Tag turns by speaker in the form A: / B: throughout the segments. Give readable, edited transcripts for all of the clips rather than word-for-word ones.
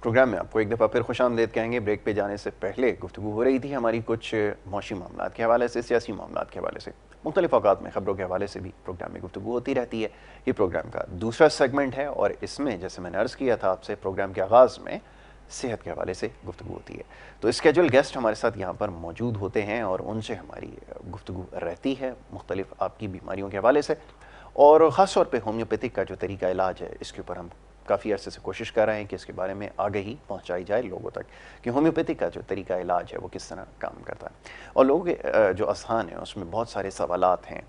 A: Programme में आपको एक दफ़ा फिर खुशामदीद कहेंगे। ब्रेक पे जाने से पहले गुफ्तगू हो रही थी हमारी कुछ मौशी मामलात के हवाले से, सियासी मामलात के हवाले से, मुख्तलिफ औक़ात में ख़बरों के हवाले से भी प्रोग्राम में गुफ्तगू होती रहती है। ये प्रोग्राम का दूसरा सेगमेंट है और इसमें जैसे मैंने अर्ज़ किया था आपसे, प्रोग्राम के आगाज़ में सेहत के हवाले से गुफ्तगू होती है। तो स्केजुअल गेस्ट हमारे साथ यहाँ पर मौजूद होते हैं और उनसे हमारी गुफ्तगू रहती है मुख्तलिफ आपकी बीमारियों के हवाले से, और ख़ास तौर पे होम्योपैथिक का जो तरीका इलाज है इसके ऊपर हम काफ़ी अरसे से कोशिश कर रहे हैं कि इसके बारे में आगाही पहुंचाई जाए लोगों तक कि होम्योपैथिक का जो तरीका इलाज है वो किस तरह काम करता है। और लोगों के जो अज़हान है उसमें बहुत सारे सवालात हैं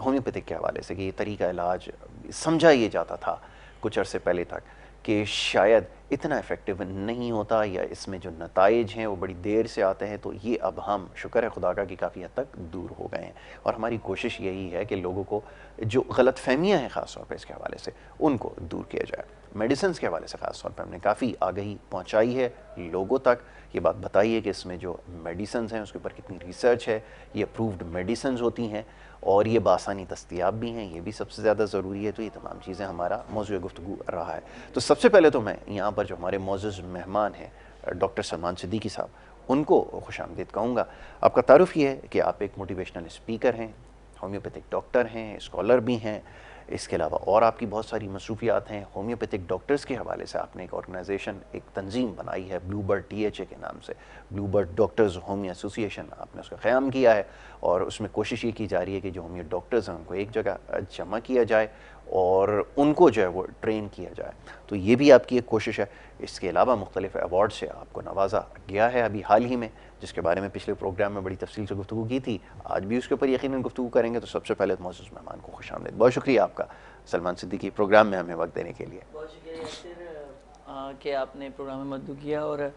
A: होम्योपैथिक के हवाले से कि ये तरीका इलाज समझा ये जाता था कुछ अरसे पहले तक कि शायद इतना इफ़ेक्टिव नहीं होता या इसमें जो नताइज हैं वो बड़ी देर से आते हैं। तो ये अब हम शुक्र है खुदा का कि काफ़ी हद तक दूर हो गए हैं और हमारी कोशिश यही है कि लोगों को जो गलतफहमियाँ हैं ख़ास तौर पे इसके हवाले से उनको दूर किया जाए। मेडिसिन के हवाले से ख़ास तौर पे हमने काफ़ी आगाही पहुँचाई है लोगों तक। ये बात बताई है कि इसमें जो मेडिसिन हैं उसके ऊपर कितनी रिसर्च है, ये अप्रूव्ड मेडिसिन होती हैं और ये बासानी दस्तयाब भी हैं, ये भी सबसे ज़्यादा ज़रूरी है। तो ये तमाम चीज़ें हमारा मौज़ूअ गुफ्तगू रहा है। तो सबसे पहले तो मैं यहाँ पर जो हमारे मोअज़्ज़ज़ मेहमान हैं डॉक्टर सलमान सिद्दीकी साहब, उनको खुशामदीद कहूँगा। आपका तारुफ ये है कि आप एक मोटिवेशनल स्पीकर हैं, होम्योपैथिक डॉक्टर हैं, स्कॉलर भी हैं। इसके अलावा और आपकी बहुत सारी मसरूफियात हैं। होम्योपैथिक डॉक्टर्स के हवाले से आपने एक ऑर्गेनाइजेशन, एक तंजीम बनाई है ब्लूबर्ड THA के नाम से, ब्लूबर्ड डॉक्टर्स होमियो एसोसिएशन, आपने उसका क़याम किया है और उसमें कोशिश ये की जा रही है कि जो होमियो डॉक्टर्स हैं उनको एक जगह जमा किया जाए और उनको जो है वो ट्रेन किया जाए। तो ये भी आपकी एक कोशिश है। इसके अलावा मुख्तलिफ अवार्ड से आपको नवाजा गया है अभी हाल ही में, जिसके बारे में पिछले प्रोग्राम में बड़ी तफसील से गुफ्तगू की थी। आज भी उसके ऊपर यकीनन गुफ्तगू करेंगे। तो सबसे पहले तो मौजूद मेहमान को खुशामदीद। बहुत शुक्रिया आपका सलमान सिद्दीकी प्रोग्राम में हमें वक्त देने के लिए।
B: बहुत शुक्रिया यासिर कि आपने प्रोग्राम में मदद किया। और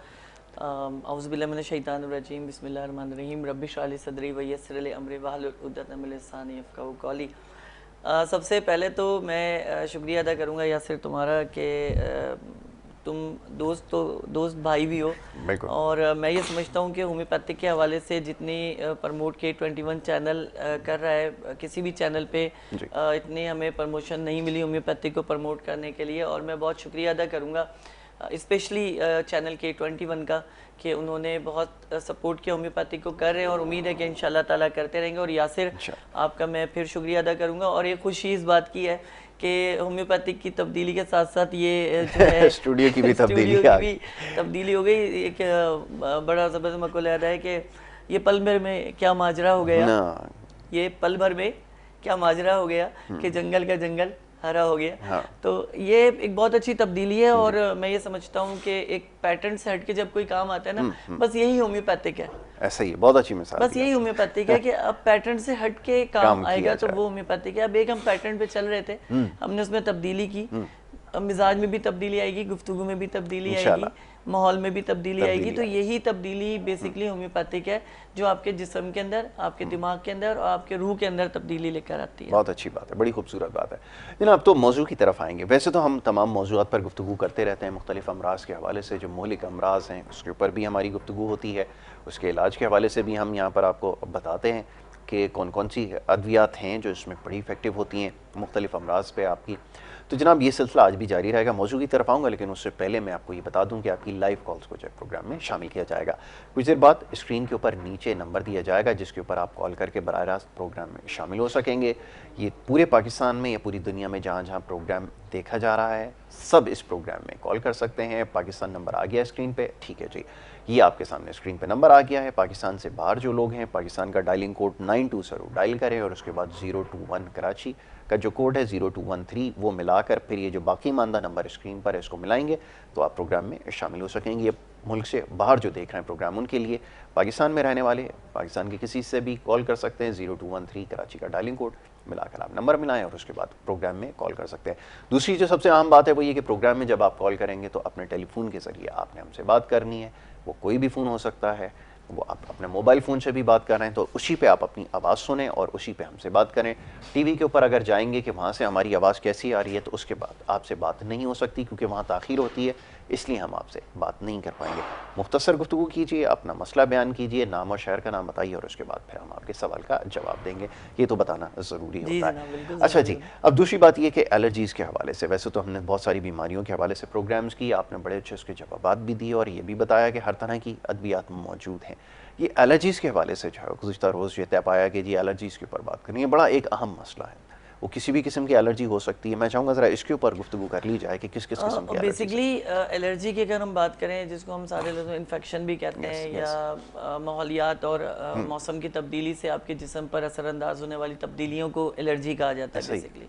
B: औज़ुबिल्लाहि मिनश शैतानिर रजीम, बिस्मिल्लाहिर रहमानिर रहीम, रब्बि इश्रह ली सदरी व यस्सिर ली अमरी वहलुल उक़दतम मिन लिसानी यफ़क़हू क़ौली। सबसे पहले तो मैं शुक्रिया अदा करूँगा यासिर तुम्हारा कि तुम दोस्त भाई भी हो। और मैं ये समझता हूँ कि होम्योपैथिक के हवाले से जितनी प्रमोट के 21 चैनल कर रहा है, किसी भी चैनल पे इतनी हमें प्रमोशन नहीं मिली होम्योपैथिक को प्रमोट करने के लिए। और मैं बहुत शुक्रिया अदा करूँगा स्पेशली चैनल के 21 का कि उन्होंने बहुत सपोर्ट किया होम्योपैथिक को कर रहे हैं और उम्मीद है कि इंशाल्लाह ताला करते रहेंगे। और यासिर आपका मैं फिर शुक्रिया अदा करूँगा। और ये खुशी इस बात की है कि होम्योपैथिक की तब्दीली के साथ साथ ये जो है
A: स्टूडियो की भी
B: तब्दीली हो गई। एक बड़ा ज़बरदस्त मक़ूल याद है कि ये पल भर में क्या माजरा हो गया, ये पल भर में क्या माजरा हो गया कि जंगल का जंगल हरा हो गया। हाँ। तो ये एक बहुत अच्छी तब्दीली है और मैं ये समझता हूँ कि एक पैटर्न से हट के जब कोई काम आता है ना, बस यही होम्योपैथिक है।
A: ऐसा ही बहुत अच्छी मिसाल,
B: बस यही होम्योपैथिक है कि अब पैटर्न से हट के काम आएगा तो वो होम्योपैथिक है। अब एक हम पैटर्न पे चल रहे थे, हमने उसमें तब्दीली की, मिजाज में भी तब्दीली आएगी, गुफ्तगू में भी तब्दीली आएगी, माहौल में भी तब्दीली आएगी। तो यही तब्दीली बेसिकली होम्योपैथिक है जो आपके जिस्म के अंदर, आपके दिमाग के अंदर और आपके रूह के अंदर तब्दीली लेकर आती है।
A: बहुत अच्छी बात है, बड़ी खूबसूरत बात है। जनाब, अब तो मौजू की तरफ आएंगे। वैसे तो हम तमाम मौजूआत पर गुफ्तगू करते रहते हैं, मुख्तलिफ अमराज के हवाले से, जो मौलिक अमराज हैं उसके ऊपर भी हमारी गुफ्तगू होती है, उसके इलाज के हवाले से भी हम यहाँ पर आपको बताते हैं कि कौन कौन सी अद्वियात हैं जो इसमें बड़ी इफेक्टिव होती हैं मुख्तलिफ अमराज पे आपकी। तो जनाब ये सिलसिला आज भी जारी रहेगा। मौजू की तरफ आऊँगा, लेकिन उससे पहले मैं आपको ये बता दूं कि आपकी लाइव कॉल्स को जो प्रोग्राम में शामिल किया जाएगा। कुछ देर बाद स्क्रीन के ऊपर नीचे नंबर दिया जाएगा जिसके ऊपर आप कॉल करके बराह रास्त प्रोग्राम में शामिल हो सकेंगे। ये पूरे पाकिस्तान में या पूरी दुनिया में जहाँ जहाँ प्रोग्राम देखा जा रहा है सब इस प्रोग्राम में कॉल कर सकते हैं। पाकिस्तान नंबर आ गया स्क्रीन पर, ठीक है जी, ये आपके सामने स्क्रीन पे नंबर आ गया है। पाकिस्तान से बाहर जो लोग हैं, पाकिस्तान का डायलिंग कोड 92 ज़रूर डायल करें और उसके बाद 021 कराची का जो कोड है 0213 वो मिलाकर फिर ये जो बाकी मानदा नंबर स्क्रीन पर है इसको मिलाएंगे तो आप प्रोग्राम में शामिल हो सकेंगे। ये मुल्क से बाहर जो देख रहे हैं प्रोग्राम उनके लिए, पाकिस्तान में रहने वाले पाकिस्तान के किसी से भी कॉल कर सकते हैं। 0213 कराची का डायलिंग कोड मिलाकर आप नंबर मिलाएं और उसके बाद प्रोग्राम में कॉल कर सकते हैं। दूसरी जो सबसे आम बात है वो ये कि प्रोग्राम में जब आप कॉल करेंगे तो अपने टेलीफोन के ज़रिए आपने हमसे बात करनी है। वो कोई भी फ़ोन हो सकता है, वो आप अपने मोबाइल फ़ोन से भी बात कर रहे हैं तो उसी पे आप अपनी आवाज़ सुनें और उसी पे हमसे बात करें। टीवी के ऊपर अगर जाएंगे कि वहाँ से हमारी आवाज़ कैसी आ रही है तो उसके बाद आपसे बात नहीं हो सकती क्योंकि वहाँ ताख़ीर होती है। इसलिए हम आपसे बात नहीं कर पाएंगे। मुख्तसर गुफ्तगू कीजिए, अपना मसला बयान कीजिए, नाम और शहर का नाम बताइए और उसके बाद फिर हम आपके सवाल का जवाब देंगे। ये तो बताना ज़रूरी
B: जी
A: होता
B: जनाब,
A: है।
B: बिल्कुल
A: अच्छा
B: ज़रूरी
A: जी,
B: होता है।
A: अब दूसरी बात ये कि एलर्जीज़ के हवाले से, वैसे तो हमने बहुत सारी बीमारियों के हवाले से प्रोग्राम्स किए, आपने बड़े अच्छे उसके जवाबात भी दिए और ये भी बताया कि हर तरह की अद्वियात मौजूद हैं। ये एलर्जीज़ के हवाले से जो है गुज़िश्ता रोज़ ये तय पाया कि जी एलर्जीज़ के ऊपर बात करनी है, बड़ा एक अहम मसला है। वो किसी भी किस्म की एलर्जी हो सकती है। मैं चाहूँगा ज़रा इसके ऊपर गुफ्तगू कर ली जाए कि किस किस किस्म की एलर्जी।
B: बेसिकली एलर्जी की अगर हम बात करें, जिसको हम सारे लोग इन्फेक्शन भी कहते हैं, या माहौलियात और मौसम की तब्दीली से आपके जिस्म पर असरअंदाज होने वाली तब्दीलियों को एलर्जी कहा जाता है बेसिकली।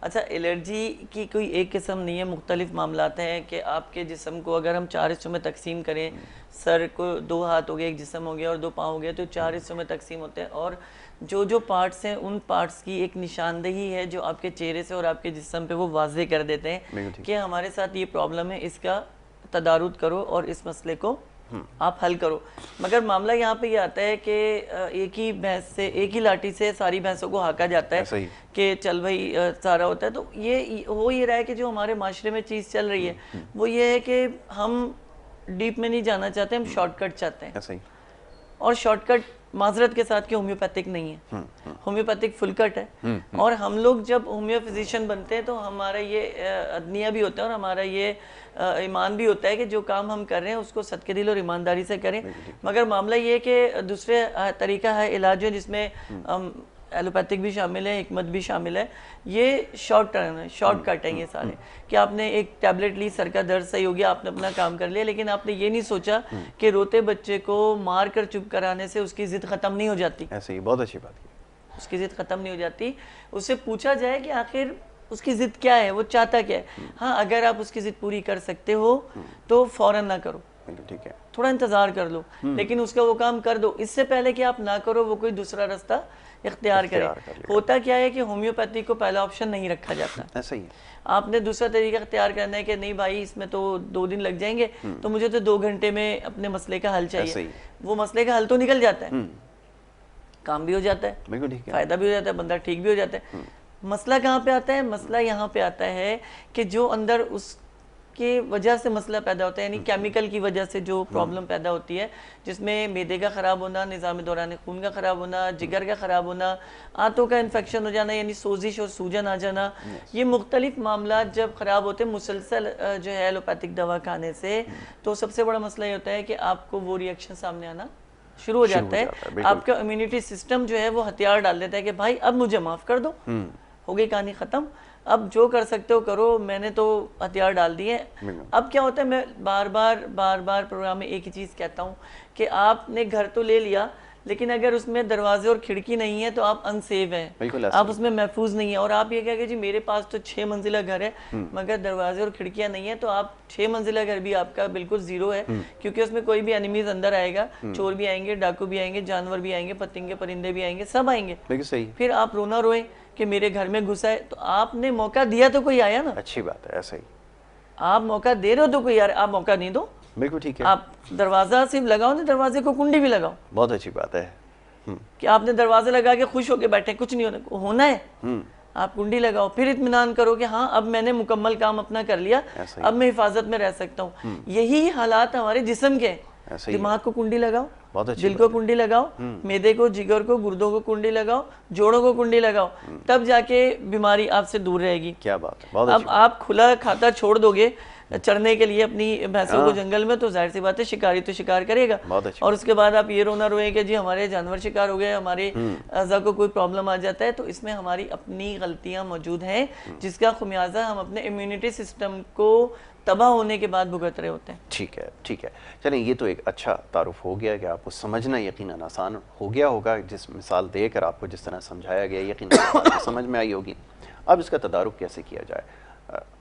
B: अच्छा, एलर्जी की कोई एक किस्म नहीं है, मुख्तलिफ मामलात हैं कि आपके जिस्म को अगर हम 4 हिस्सों में तकसीम करें, सर को 2 हाथ हो गए, एक जिस्म हो गया और 2 पाँव हो गया, तो 4 हिस्सों में तकसीम होते हैं। और जो जो पार्ट्स हैं उन पार्ट्स की एक निशानदेही है जो आपके चेहरे से और आपके जिस्म पे वो वाज़े कर देते हैं कि हमारे साथ ये प्रॉब्लम है, इसका तदारुद करो और इस मसले को आप हल करो। मगर मामला यहाँ पे ये आता है कि एक ही भैंस से, एक ही लाठी से सारी भैंसों को हाका जाता है कि चल भाई सारा होता है। तो ये हो ये रहा है कि जो हमारे माशरे में चीज़ चल रही है वो ये है कि हम डीप में नहीं जाना चाहते, हम शॉर्टकट चाहते हैं। और शॉर्टकट माजरत के साथ कि होम्योपैथिक नहीं है, होम्योपैथिक फुल कट है। और हम लोग जब होम्यो फिजिशियन बनते हैं तो हमारा ये अदनिया भी होता है और हमारा ये ईमान भी होता है कि जो काम हम कर रहे हैं उसको सदके दिल और ईमानदारी से करें। मगर मामला ये है कि दूसरे तरीका है इलाज है जिसमें एलोपैथिक भी शामिल है, हिकमत भी शामिल है। ये शॉर्ट टर्म है, शॉर्टकट है ये सारे, कि आपने एक टैबलेट ली, सर का दर्द सही हो गया, आपने अपना काम कर लिया, लेकिन आपने ये नहीं सोचा कि रोते बच्चे को मार कर चुप कराने से उसकी जिद खत्म नहीं हो जाती।
A: ऐसे ही, बहुत अच्छी बात की।
B: उसकी जिद खत्म नहीं हो जाती। उससे पूछा जाए कि आखिर उसकी जिद क्या है, वो चाहता क्या है। हाँ, अगर आप उसकी जिद पूरी कर सकते हो तो फौरन ना करो,
A: ठीक है,
B: थोड़ा इंतजार कर लो, लेकिन उसका वो काम कर दो। इससे पहले कि आप ना करो वो कोई दूसरा रास्ता इख्तियार करे। होता क्या है कि होम्योपैथी को पहला ऑप्शन नहीं रखा जाता।
A: ऐसा ही है।
B: आपने दूसरा तरीका इख्तियार करना है कि नहीं भाई इसमें तो 2 दिन लग जाएंगे, तो मुझे तो 2 घंटे में अपने मसले का हल चाहिए। वो मसले का हल तो निकल जाता है, काम भी हो जाता है, फायदा भी हो जाता है, बंदा ठीक भी हो जाता है। मसला कहाँ पे आता है? मसला यहाँ पे आता है कि जो अंदर उसके वजह से मसला पैदा होता है, यानी केमिकल की वजह से जो प्रॉब्लम पैदा होती है, जिसमें मैदे का ख़राब होना, निज़ाम दौरान खून का ख़राब होना, जिगर का ख़राब होना, आंतों का इन्फेक्शन हो जाना, यानी सोजिश और सूजन आ जाना। ये मुख्तलिफ मामला जब ख़राब होते हैं मुसलसल जो है एलोपैथिक दवा खाने से, तो सबसे बड़ा मसला ये होता है कि आपको वो रिएक्शन सामने आना शुरू हो जाता है। आपका इम्यूनिटी सिस्टम जो है वो हथियार डाल देता है कि भाई अब मुझे माफ़ कर दो, हो गई कहानी ख़त्म, अब जो कर सकते हो करो, मैंने तो हथियार डाल दिए। अब क्या होता है, मैं बार बार प्रोग्राम में एक ही चीज़ कहता हूँ कि आपने घर तो ले लिया, लेकिन अगर उसमें दरवाजे और खिड़की नहीं है तो आप अनसेफ हैं, आप उसमें महफूज नहीं है। और आप ये कहेंगे जी मेरे पास तो 6 मंजिला घर है मगर दरवाजे और खिड़कियां नहीं है, तो आप 6 मंजिला घर भी आपका बिल्कुल जीरो है, क्योंकि उसमें कोई भी एनिमीज अंदर आएगा, चोर भी आएंगे, डाकू भी आएंगे, जानवर भी आएंगे, पतंगे परिंदे भी आएंगे, सब आएंगे। फिर आप रोना रोए कि मेरे घर में घुसा है, तो आपने मौका दिया तो कोई आया ना।
A: अच्छी बात है, ऐसा ही
B: आप मौका दे रहे हो तो कोई यार, आप मौका नहीं दो,
A: बिल्कुल ठीक है।
B: आप दरवाजा सिर्फ लगाओ ना, दरवाजे को कुंडी भी लगाओ।
A: बहुत अच्छी बात है
B: कि आपने दरवाजे लगा के खुश होके बैठे, कुछ नहीं होना है, आप कुंडी लगाओ, फिर इत्मीनान करो कि हाँ अब मैंने मुकम्मल काम अपना कर लिया, अब मैं हिफाजत में रह सकता हूँ। यही हालात हमारे जिस्म के, दिमाग को कुंडी लगाओ, दिल को कुंडी लगाओ, मैदे को, जिगर को, गुर्दों को कुंडी लगाओ, जोड़ों को कुंडी लगाओ, तब जाके बीमारी आपसे दूर रहेगी।
A: क्या बात है। बहुत
B: अब आप खुला खाता छोड़ दोगे चढ़ने के लिए अपनी भैंसों को जंगल में, तो जाहिर सी बात है शिकारी तो शिकार करेगा। और उसके बाद आप ये रोना रोए कि जी हमारे जानवर शिकार हो गए, हमारे अज़ा को कोई प्रॉब्लम आ जाता है। तो इसमें हमारी अपनी गलतियां मौजूद हैं, जिसका खुमियाजा हम अपने इम्यूनिटी सिस्टम को तबाह होने के बाद भुगत रहे होते हैं।
A: ठीक है, ठीक है, चलें, ये तो एक अच्छा तारुफ हो गया कि आपको समझना यकीनन आसान हो गया होगा, जिस मिसाल देकर आपको जिस तरह समझाया गया यकीनन समझ में आई होगी। अब इसका तदारुक कैसे किया जाए,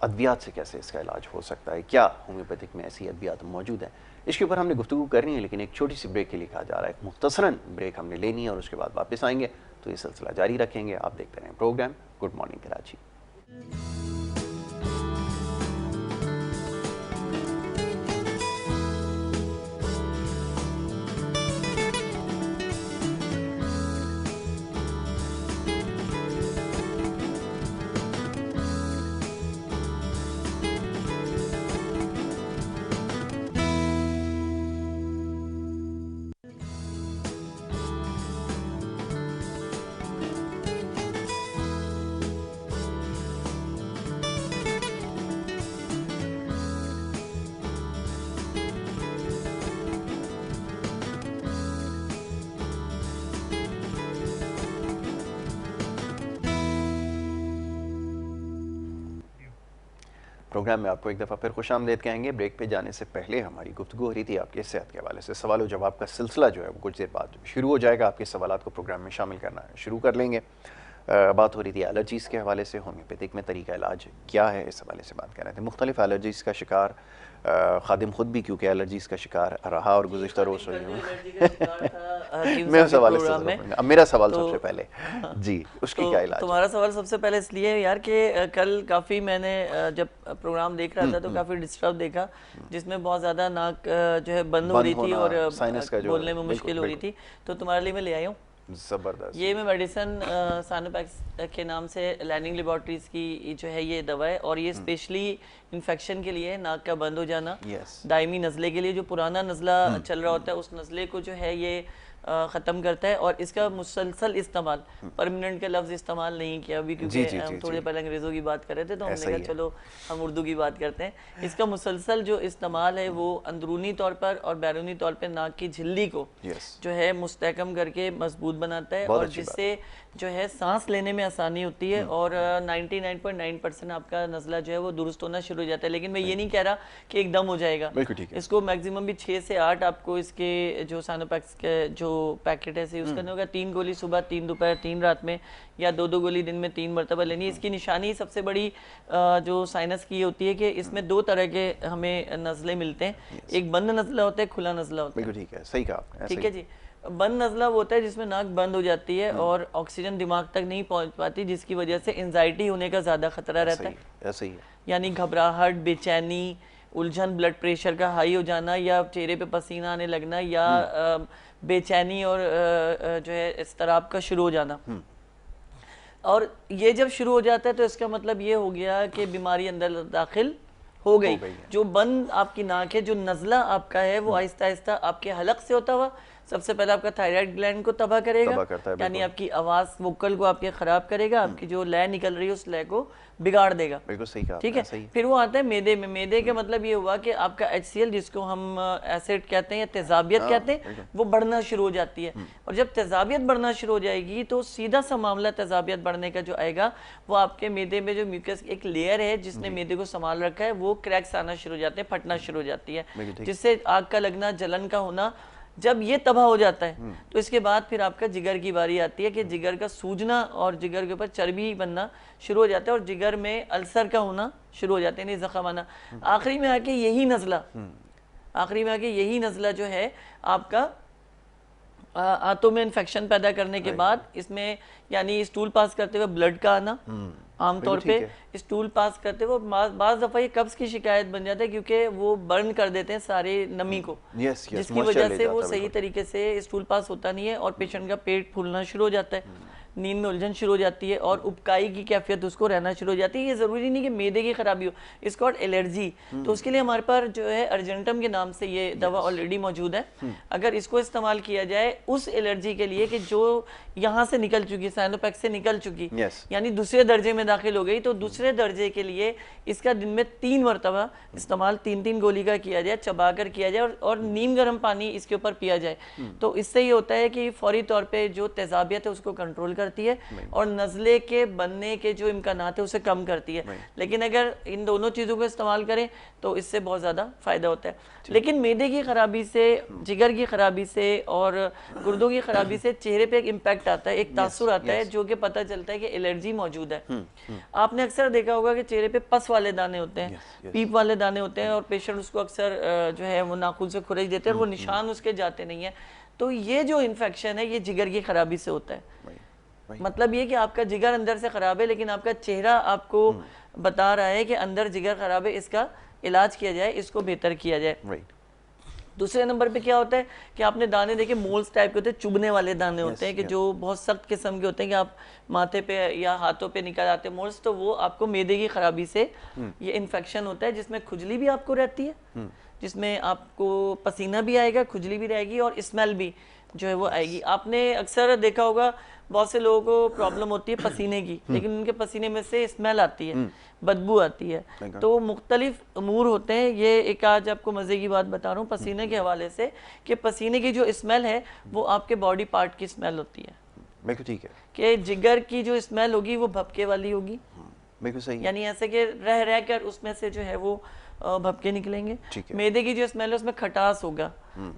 A: अद्वियात से कैसे इसका इलाज हो सकता है, क्या होम्योपैथिक में ऐसी अद्वियात मौजूद हैं, इसके ऊपर हमने गुफ्तगू करनी है, लेकिन एक छोटी सी ब्रेक के लिए कहा जा रहा है। एक मुख्तसरन ब्रेक हमने लेनी है और उसके बाद वापस आएंगे, तो ये सिलसिला जारी रखेंगे। आप देखते रहें program good morning Karachi. Program में आपको एक दफ़ा फिर खुशामदीद कहेंगे। ब्रेक पे जाने से पहले हमारी गुफ्तगू हो रही थी आपके सेहत के हवाले से। सवाल और जवाब का सिलसिला जो है वो कुछ देर बाद शुरू हो जाएगा। आपके सवालात को प्रोग्राम में शामिल करना शुरू कर लेंगे। बात हो रही थी एलर्जीज़ के हवाले से, होम्योपैथिक में तरीका इलाज क्या है, इस हवाले से बात कर रहे थे। मुख्तलिफ एलर्जीज़ का शिकार खादिम खुद भी क्योंकि एलर्जीज़ का शिकार रहा और गुज़िश्ता रोज़ रही हूँ। मैं उस हवाले से अब मेरा सवाल सबसे पहले जी उसकी क्या इलाज?
B: तुम्हारा सवाल सबसे पहले इसलिए यार कि कल काफ़ी मैंने जब प्रोग्राम देख रहा था तो काफ़ी डिस्टर्ब देखा, जिसमें बहुत ज़्यादा नाक जो है बंद हो रही थी और बोलने में मुश्किल हो रही थी, तो तुम्हारे लिए मैं ले आई हूँ
A: ज़बरदस्त।
B: ये मैं मेडिसन साइनोपैक्स के नाम से लैंडिंग लेबॉर्ट्रीज की जो है ये दवा है, और ये स्पेशली इन्फेक्शन के लिए, नाक का बंद हो जाना, दायमी नज़ले के लिए, जो पुराना नज़ला चल रहा होता है उस नज़ले को जो है ये ख़त्म करता है। और इसका मुसलसल इस्तेमाल, परमानेंट का लफ्ज़ इस्तेमाल नहीं किया अभी, क्योंकि हम थोड़े पहले अंग्रेज़ों की बात कर रहे थे तो हमने कहा चलो हम उर्दू की बात करते हैं। इसका मुसलसल जो इस्तेमाल है वो अंदरूनी तौर पर और बैरूनी तौर पर नाक की झिल्ली को जो है मुस्तहकम करके मजबूत बनाता है, और जिससे जो है सांस लेने में आसानी होती है, और 99.9% आपका नज़ला जो है वो दुरुस्त होना शुरू हो जाता है। लेकिन मैं ये नहीं कह रहा कि एकदम हो जाएगा, इसको मैक्सिमम भी 6 से 8 आपको इसके जो साइनोपैक्स के जो पैकेट है यूज़ करने होगा। 3 गोली सुबह, 3 दोपहर, 3 रात में, या 2-2 गोली दिन में 3 मरतबा लेनी। इसकी निशानी सबसे बड़ी जो साइनस की होती है कि इसमें 2 तरह के हमें नज़ले मिलते हैं, एक बंद नज़ला होता है, खुला नज़ला होता है।
A: ठीक है, सही कहा।
B: ठीक है जी। बंद नज़ला वो होता है जिसमें नाक बंद हो जाती है और ऑक्सीजन दिमाग तक नहीं पहुंच पाती, जिसकी वजह से एंजाइटी होने का ज़्यादा खतरा रहता है।
A: ऐसे ही है।
B: यानी घबराहट, बेचैनी, उलझन, ब्लड प्रेशर का हाई हो जाना, या चेहरे पे पसीना आने लगना, या बेचैनी और जो है इस्तराब का शुरू हो जाना। और ये जब शुरू हो जाता है तो इसका मतलब ये हो गया कि बीमारी अंदर दाखिल हो गई। जो बंद आपकी नाक है, जो नज़ला आपका है, वो आहिस्ता आहिस्ता आपके हलक से होता हुआ सबसे पहले आपका थायराइड ग्लैंड को तबाह करेगा, यानी आपकी आवाज़, वोकल को आपके ख़राब करेगा, आपकी जो लय निकल रही है उस लय को बिगाड़ देगा।
A: बिल्कुल सही कहा।
B: ठीक है। फिर वो आता है मैदे में। मैदे का मतलब ये हुआ कि आपका HCl, जिसको हम एसिड कहते हैं या तेजाबियत कहते हैं, वो बढ़ना शुरू हो जाती है। और जब तेजाबियत बढ़ना शुरू हो जाएगी तो सीधा सा मामला तेजाबियत बढ़ने का जो आएगा, वो आपके मैदे में जो म्यूकस एक लेयर है जिसने मैदे को संभाल रखा है, वो क्रैक्स आना शुरू हो जाते हैं, फटना शुरू हो जाती है, जिससे आग का लगना, जलन का होना। जब ये तबाह हो जाता है तो इसके बाद फिर आपका जिगर की बारी आती है कि जिगर का सूजना और जिगर के ऊपर चर्बी बनना शुरू हो जाता है, और जिगर में अल्सर का होना शुरू हो जाते हैं, जख्म आना। आखिरी में आके यही नज़ला जो है आपका आंतों में इन्फेक्शन पैदा करने के बाद, इसमें यानी स्टूल पास करते हुए ब्लड का आना, आमतौर पे स्टूल पास करते हुए बाज़ दफ़ा ये कब्ज़ की शिकायत बन जाता है, क्योंकि वो बर्न कर देते हैं सारे नमी को, जिसकी वजह से वो सही तरीके से स्टूल पास होता नहीं है, और पेशेंट का पेट फूलना शुरू हो जाता है, नींद में उलझन शुरू हो जाती है, और उबकाई की कैफियत उसको रहना शुरू हो जाती है। ये ज़रूरी नहीं कि मैदे की खराबी हो, इसको और एलर्जी, तो उसके लिए हमारे पास जो है अर्जेंटम के नाम से ये दवा ऑलरेडी मौजूद है। अगर इसको इस्तेमाल किया जाए उस एलर्जी के लिए कि जो यहाँ से निकल चुकी, साइनोपैक्स से निकल चुकी, यानी दूसरे दर्जे में दाखिल हो गई, तो दूसरे दर्जे के लिए इसका दिन में 3 मरतबा इस्तेमाल 3-3 गोली का किया जाए, चबा कर किया जाए, और नीम गर्म पानी इसके ऊपर पिया जाए। तो इससे ये होता है कि फौरी तौर पर जो तेजाबियत है उसको कंट्रोल करती है, और नज़ले के बनने के जो इम्कानात है उसे कम करती है। लेकिन अगर इन दोनों चीज़ों को इस्तेमाल करें तो इससे बहुत ज़्यादा फ़ायदा होता है। लेकिन मैदे की खराबी से, जिगर की खराबी से और गुर्दों की खराबी से चेहरे पे एक इम्पैक्ट आता है, एक तासुर आता है, जो कि पता चलता है कि एलर्जी मौजूद है। आपने अक्सर देखा होगा कि चेहरे पे पस वाले दाने होते हैं, पीप वाले दाने होते हैं, और पेशेंट उसको अक्सर जो है वो नाखून से खुरच देते हैं, और वो निशान उसके जाते नहीं है। तो ये जो इन्फेक्शन है ये जिगर की खराबी से होता है। मतलब ये कि आपका जिगर अंदर से खराब है, लेकिन आपका चेहरा आपको बता रहा है कि अंदर जिगर खराब है, इसका इलाज किया जाए, इसको बेहतर किया जाए। दूसरे नंबर पे क्या होता है कि आपने दाने देखे मोल्स टाइप के होते हैं, चुभने वाले दाने होते हैं, कि जो बहुत सख्त किस्म के होते हैं, कि आप माथे पे या हाथों पे निकल आते हैं मोल्स, तो वो आपको मैदे की खराबी से ये इन्फेक्शन होता है, जिसमें खुजली भी आपको रहती है, जिसमें आपको पसीना भी आएगा, खुजली भी रहेगी, और स्मेल भी जो है वो आएगी। आपने अक्सर देखा होगा बहुत से लोगों को प्रॉब्लम होती है पसीने की, लेकिन उनके पसीने में से स्मेल आती है, बदबू आती है। तो मुख्तलिफ अमूर होते हैं। ये एक आज आपको मज़े की बात बता रहा हूँ पसीने के हवाले से, कि पसीने की जो स्मेल है वो आपके बॉडी पार्ट की स्मेल होती है।
A: ठीक है
B: कि जिगर की जो स्मेल होगी वो भपके वाली होगी,
A: बिल्कुल सही है।
B: यानी ऐसे कि रह रह कर उसमें से जो है वो भपके निकलेंगे। मैदे की जो स्मेल है उसमें खटास होगा,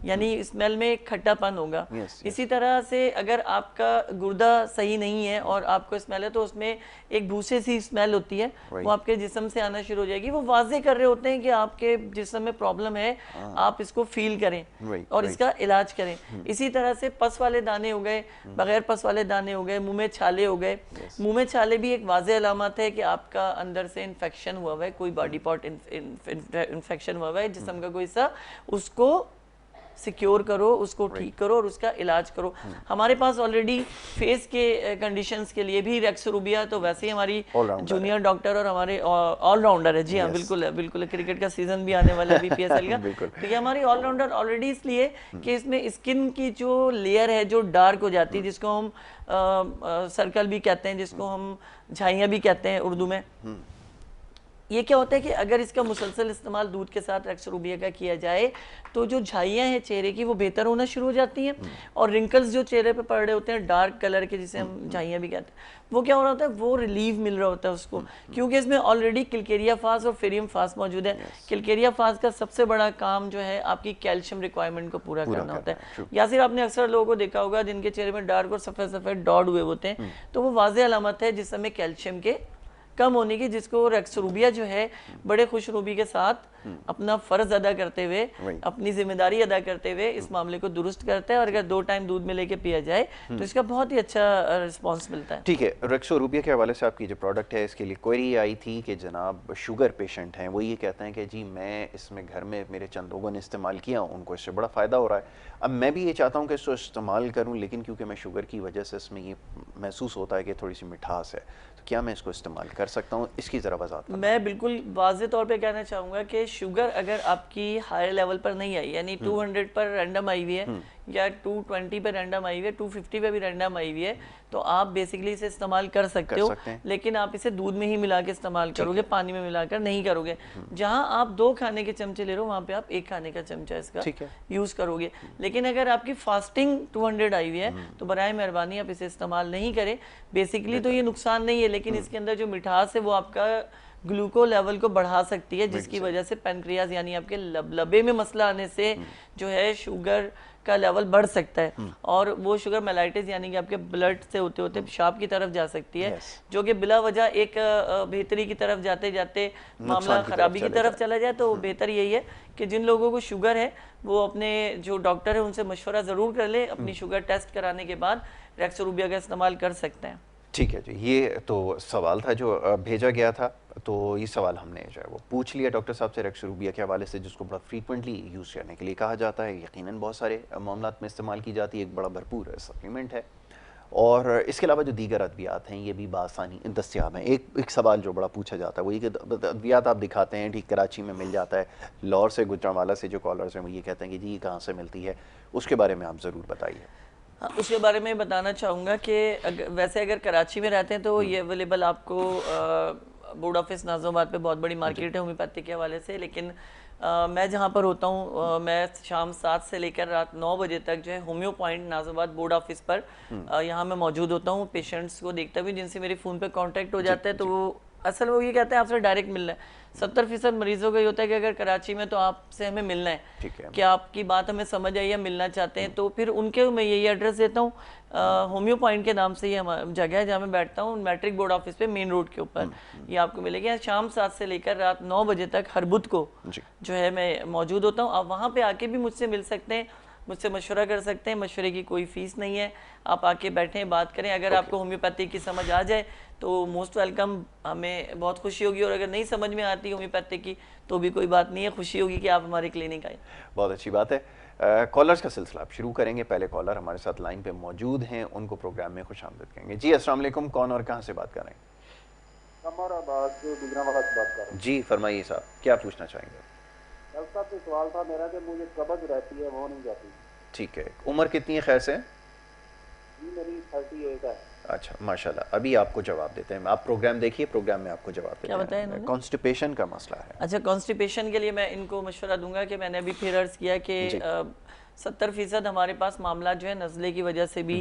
B: यानी स्मेल में एक खट्टापन होगा। इसी तरह से अगर आपका गुर्दा सही नहीं है और आपको स्मेल है तो उसमें एक भूसे सी स्मेल होती है, वो आपके जिस्म से आना शुरू हो जाएगी। वो वाजे कर रहे होते हैं कि आपके जिस्म में प्रॉब्लम है, आप इसको फील करें और इसका इलाज करें। इसी तरह से पस वाले दाने हो गए, बगैर पस वाले दाने हो गए, मुंह में छाले हो गए। मुंह में छाले भी एक वाजे अलामत है कि आपका अंदर से इन्फेक्शन हुआ हुआ है, कोई बॉडी पार्ट इन्फेक्शन हुआ हुआ है, जिस्म का कोई सा, उसको सिक्योर करो, उसको ठीक करो और उसका इलाज करो। हमारे पास ऑलरेडी फेस के कंडीशंस के लिए भी रेक्सोरूबिया, तो वैसे ही हमारी जूनियर डॉक्टर और हमारे ऑलराउंडर है। जी हाँ, बिल्कुल है, बिल्कुल है। क्रिकेट का सीजन भी आने वाला है बीपीएसएल का, तो ये हमारी ऑलराउंडर ऑलरेडी इसलिए कि इसमें स्किन की जो लेयर है जो डार्क हो जाती है, जिसको हम सर्कल भी कहते हैं, जिसको हम झाइयाँ भी कहते हैं उर्दू में। ये क्या होता है कि अगर इसका मुसलसल इस्तेमाल दूध के साथ रेक्सोरूबिया का किया जाए तो जो झाइयाँ हैं चेहरे की वो बेहतर होना शुरू हो जाती हैं, और रिंकल्स जो चेहरे पे पड़ रहे होते हैं डार्क कलर के, जिसे हम झाइयाँ भी कहते हैं, वो क्या हो रहा होता है, वो रिलीव मिल रहा होता है उसको, क्योंकि इसमें ऑलरेडी किलकेरिया फास और फेरियम फास मौजूद है। किलकेरिया फास का सबसे बड़ा काम जो है आपकी कैल्शियम रिक्वायरमेंट को पूरा करना होता है। या फिर आपने अक्सर लोगों को देखा होगा जिनके चेहरे में डार्क और सफ़ेद सफ़ेद डॉट हुए होते हैं, तो वो वाज़ेह अलामत है जिस समय कैल्शियम के कम होने की, जिसको रेक्सोरूबिया जो है बड़े खुशरूबी के साथ अपना फर्ज अदा करते हुए, अपनी जिम्मेदारी अदा करते हुए इस मामले को दुरुस्त करता है। और अगर 2 टाइम दूध में लेके पिया जाए तो इसका बहुत ही अच्छा रिस्पांस मिलता है।
A: ठीक है, रेक्सोरूबिया के हवाले से आपकी जो प्रोडक्ट है इसके लिए क्वेरी आई थी कि जनाब शुगर पेशेंट हैं, वो ये कहते हैं कि जी मैं इसमें घर में मेरे चंद लोगों ने इस्तेमाल किया, उनको इससे बड़ा फ़ायदा हो रहा है। अब मैं भी ये चाहता हूँ कि इसको इस्तेमाल करूँ, लेकिन क्योंकि मैं शुगर की वजह से इसमें ये महसूस होता है कि थोड़ी सी मिठास है, तो क्या मैं इसको इस्तेमाल कर सकता हूँ? इसकी ज़रा वज़ाहत।
B: मैं बिल्कुल वाज़े तौर पे कहना चाहूँगा कि शुगर अगर आपकी हाई लेवल पर नहीं आई, यानी 200 पर रैंडम आई हुई है या 220 पे रैंडम आई हुई है, 250 पे भी रैंडम आई हुई है, तो आप बेसिकली इसे इस्तेमाल कर सकते हो, लेकिन आप इसे दूध में ही मिला के इस्तेमाल करोगे, पानी में मिलाकर नहीं करोगे। जहां आप 2 खाने के चमचे ले रहे हो वहां पे आप 1 खाने का चमचा इसका यूज करोगे। लेकिन अगर आपकी फास्टिंग 200 आई हुई है तो बराए मेहरबानी आप इसे इस्तेमाल नहीं करें। बेसिकली तो ये नुकसान नहीं है, लेकिन इसके अंदर जो मिठास है वो आपका ग्लूको लेवल को बढ़ा सकती है, जिसकी वजह से पैनक्रियाज यानी आपके लबे में मसला आने से जो है शुगर का लेवल बढ़ सकता है, और वो शुगर मेलाइटिस यानी कि आपके ब्लड से होते होते पेशाब की तरफ जा सकती है, जो कि बिला वजह एक बेहतरी की तरफ जाते जाते मामला खराबी की तरफ चला जाए। तो बेहतर यही है कि जिन लोगों को शुगर है वो अपने जो डॉक्टर है उनसे मशवरा ज़रूर कर ले, अपनी शुगर टेस्ट कराने के बाद रेक्सोरूबिया का इस्तेमाल कर सकते हैं।
A: ठीक है जी, ये तो सवाल था जो भेजा गया था, तो ये सवाल हमने जो है वो पूछ लिया डॉक्टर साहब से रेक्सोरूबिया के हवाले से, जिसको बड़ा फ्रीक्वेंटली यूज़ करने के लिए कहा जाता है, यकीनन बहुत सारे मामलात में इस्तेमाल की जाती है, एक बड़ा भरपूर सप्लीमेंट है। और इसके अलावा जो दीगर अद्वियात हैं ये भी बासानी दस्तियाब हैं। एक सवाल जो बड़ा पूछा जाता है वो ये कि अद्वियात आप दिखाते हैं, ठीक कराची में मिल जाता है, लाहौर से गुजरांवाला से जो कॉलर्स हैं वो ये कहते हैं कि जी ये कहाँ से मिलती है, उसके बारे में आप ज़रूर बताइए।
B: उसके बारे में बताना चाहूँगा कि वैसे अगर कराची में रहते हैं तो ये अवेलेबल आपको बोर्ड ऑफिस नाज़िमाबाद पे बहुत बड़ी मार्केट है होम्योपैथी के हवाले से, लेकिन मैं जहाँ पर होता हूँ मैं शाम 7 से लेकर रात 9 बजे तक जो है homeo point Nazimabad board office पर यहाँ मैं मौजूद होता हूँ। पेशेंट्स को देखता भी जिनसे मेरे फ़ोन पे कांटेक्ट हो जाता है, तो वो असल में वो ये कहते हैं आपसे डायरेक्ट मिलना है। 70% मरीजों का ये होता है कि अगर कराची में तो आपसे हमें मिलना है, कि आपकी बात हमें समझ आई है, मिलना चाहते हैं, तो फिर उनके मैं यही एड्रेस देता हूँ। होम्यो पॉइंट के नाम से ये हमारी जगह है जहाँ मैं बैठता हूँ, मैट्रिक बोर्ड ऑफिस पे मेन रोड के ऊपर ये आपको मिलेगी। शाम 7 से लेकर रात 9 बजे तक हर बुध को जो है मैं मौजूद होता हूँ। आप वहाँ पे आके भी मुझसे मिल सकते हैं, मुझसे मशवरा कर सकते हैं, मशवरे की कोई फ़ीस नहीं है, आप आके बैठें बात करें। अगर आपको होम्योपैथी की समझ आ जाए तो मोस्ट वेलकम, हमें बहुत खुशी होगी, और अगर नहीं समझ में आती होम्योपैथी की तो भी कोई बात नहीं है, खुशी होगी कि आप हमारे क्लिनिक आए।
A: बहुत अच्छी बात है। कॉलर्स का सिलसिला आप शुरू करेंगे। पहले कॉलर हमारे साथ लाइन पे मौजूद हैं, उनको प्रोग्राम में खुशामदीद कहेंगे। जी अस्सलाम वालेकुम, कौन और कहाँ से बात कर रहे हैं? जी फरमाइए साहब, क्या पूछना चाहेंगे?
C: डॉक्टर साहब से सवाल था मेरा कि मुझे कब्ज रहती है, वो नहीं जाती।
A: ठीक है, उम्र कितनी है खैर से?
C: जी मेरी 38 है।
A: अच्छा माशाल्लाह, अभी आपको जवाब देते हैं, आप प्रोग्राम देखिए, प्रोग्राम में आपको जवाब देते हैं। कॉन्स्टिपेशन का मसला है।
B: अच्छा, कॉन्स्टिपेशन के लिए मैं इनको मशवरा दूंगा कि मैंने अभी फिर अर्ज किया कि 70% हमारे पास मामला जो है नज़ले की वजह से भी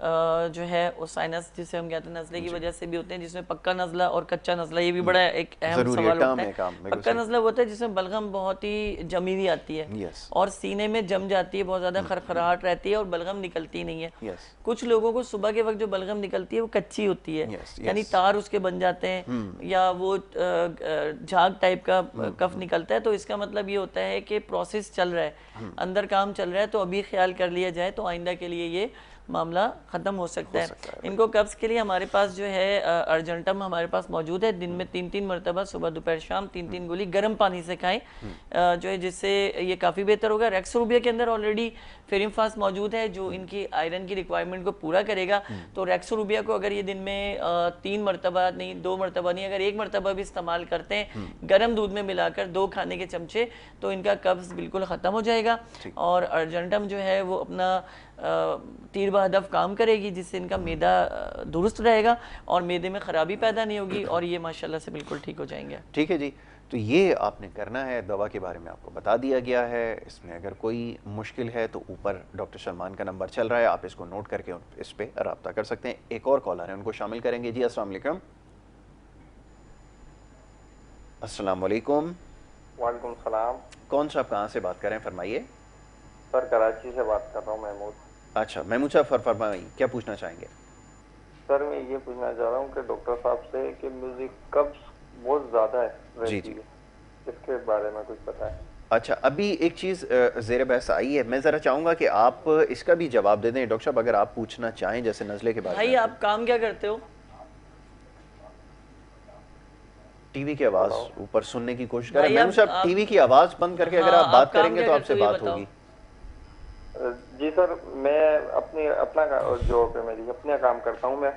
B: जो है वो साइनस जिसे हम कहते हैं नज़ले की वजह से भी होते हैं, जिसमें पक्का नज़ला और कच्चा नज़ला, ये भी बड़ा एक अहम सवाल होता है। पक्का नज़ला होता है जिसमें बलगम बहुत ही जमी हुई आती है और सीने में जम जाती है, बहुत ज़्यादा खरखराहट रहती है और बलगम निकलती नहीं है। कुछ लोगों को सुबह के वक्त जो बलगम निकलती है वो कच्ची होती है, यानी तार उसके बन जाते हैं या वो झाग टाइप का कफ निकलता है। तो इसका मतलब ये होता है कि प्रोसेस चल रहा है, अंदर काम चल रहा है, तो अभी ख्याल कर लिया जाए तो आइंदा के लिए ये मामला ख़त्म हो सकता है। इनको कब्ज़ के लिए हमारे पास जो है अर्जेंटम हमारे पास मौजूद है। दिन में 3-3 मरतबा सुबह दोपहर शाम 3-3 गोली गर्म पानी से खाएं जो है, जिससे ये काफ़ी बेहतर होगा। रेक्स रूबिया के अंदर ऑलरेडी फेरिम फास्ट मौजूद है जो इनकी आयरन की रिक्वायरमेंट को पूरा करेगा। तो रेक्स रूबिया को अगर ये दिन में 3 मरतबा नहीं, 2 मरतबा नहीं, अगर 1 मरतबा भी इस्तेमाल करते हैं गर्म दूध में मिलाकर 2 खाने के चमचे, तो इनका कब्ज़ बिल्कुल ख़त्म हो जाएगा। और अर्जेंटम जो है वो अपना तीर बहदफ काम करेगी, जिससे इनका मैदा दुरुस्त रहेगा और मैदे में ख़राबी पैदा नहीं होगी और ये माशाल्लाह से बिल्कुल ठीक हो जाएंगे।
A: ठीक है जी, तो ये आपने करना है। दवा के बारे में आपको बता दिया गया है। इसमें अगर कोई मुश्किल है तो ऊपर डॉक्टर सलमान का नंबर चल रहा है, आप इसको नोट करके इस पे रब्ता कर सकते हैं। एक और कॉलर है, उनको शामिल करेंगे। जी अस्सलाम वालेकुम। अस्सलाम वालेकुम।
C: वालेकुम सलाम।
A: कौन सा, आप कहाँ से बात कर रहे हैं, फरमाइए।
C: सर कराची से बात कर रहा हूँ, महमूद।
A: अच्छा महमूद साहब, फरमाइए क्या पूछना चाहेंगे।
C: सर मैं ये पूछना चाह रहा हूँ कि डॉक्टर साहब से कि म्यूजिक कब्ज बहुत ज़्यादा है
A: जी जी,
C: इसके बारे में कुछ पता है?
A: अच्छा, अभी एक चीज़ ज़ेर बहस आई है, मैं ज़रा चाहूँगा कि आप इसका भी जवाब दे दें। डॉक्टर साहब अगर आप पूछना चाहें जैसे नज़ले के बारे में।
B: भाई आप काम क्या करते हो?
A: टीवी की आवाज़ ऊपर सुनने की कोशिश करें। महमूद साहब टीवी की आवाज़ बंद करके अगर आप बात करेंगे तो आपसे बात होगी।
C: जी सर, मैं अपना जॉब है मेरी, अपना काम करता हूँ मैं।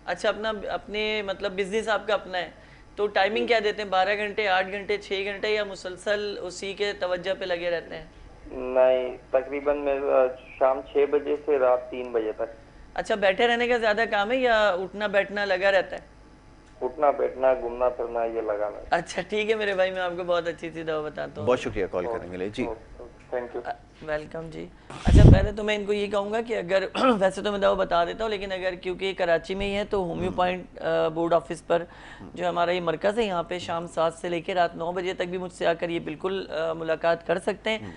B: अच्छा, अपने मतलब बिजनेस आपका अपना है, तो टाइमिंग क्या देते हैं? 12 घंटे, 8 घंटे, 6 घंटे या मुसलसल उसी के तवज्जो पे लगे रहते हैं?
C: नहीं, तकरीबन मैं शाम 6 बजे से रात 3 बजे तक।
B: अच्छा, बैठे रहने का ज्यादा काम है या उठना बैठना लगा रहता है?
C: उठना बैठना घूमना फिरना ये लगा मैं।
B: अच्छा ठीक है मेरे भाई, मैं आपको बहुत अच्छी सी दवा बताता हूँ।
A: बहुत शुक्रिया कॉल करने के लिए जी।
C: Thank you.
B: वेलकम जी। अच्छा पहले तो मैं इनको ये कहूँगा कि अगर वैसे तो मैं दवा बता देता हूँ, लेकिन अगर क्योंकि कराची में ही है तो होम्यो पॉइंट बोर्ड ऑफिस पर जो हमारा ये मरकज़ है, यहाँ पे शाम 7 से लेकर रात 9 बजे तक भी मुझसे आकर ये बिल्कुल मुलाकात कर सकते हैं।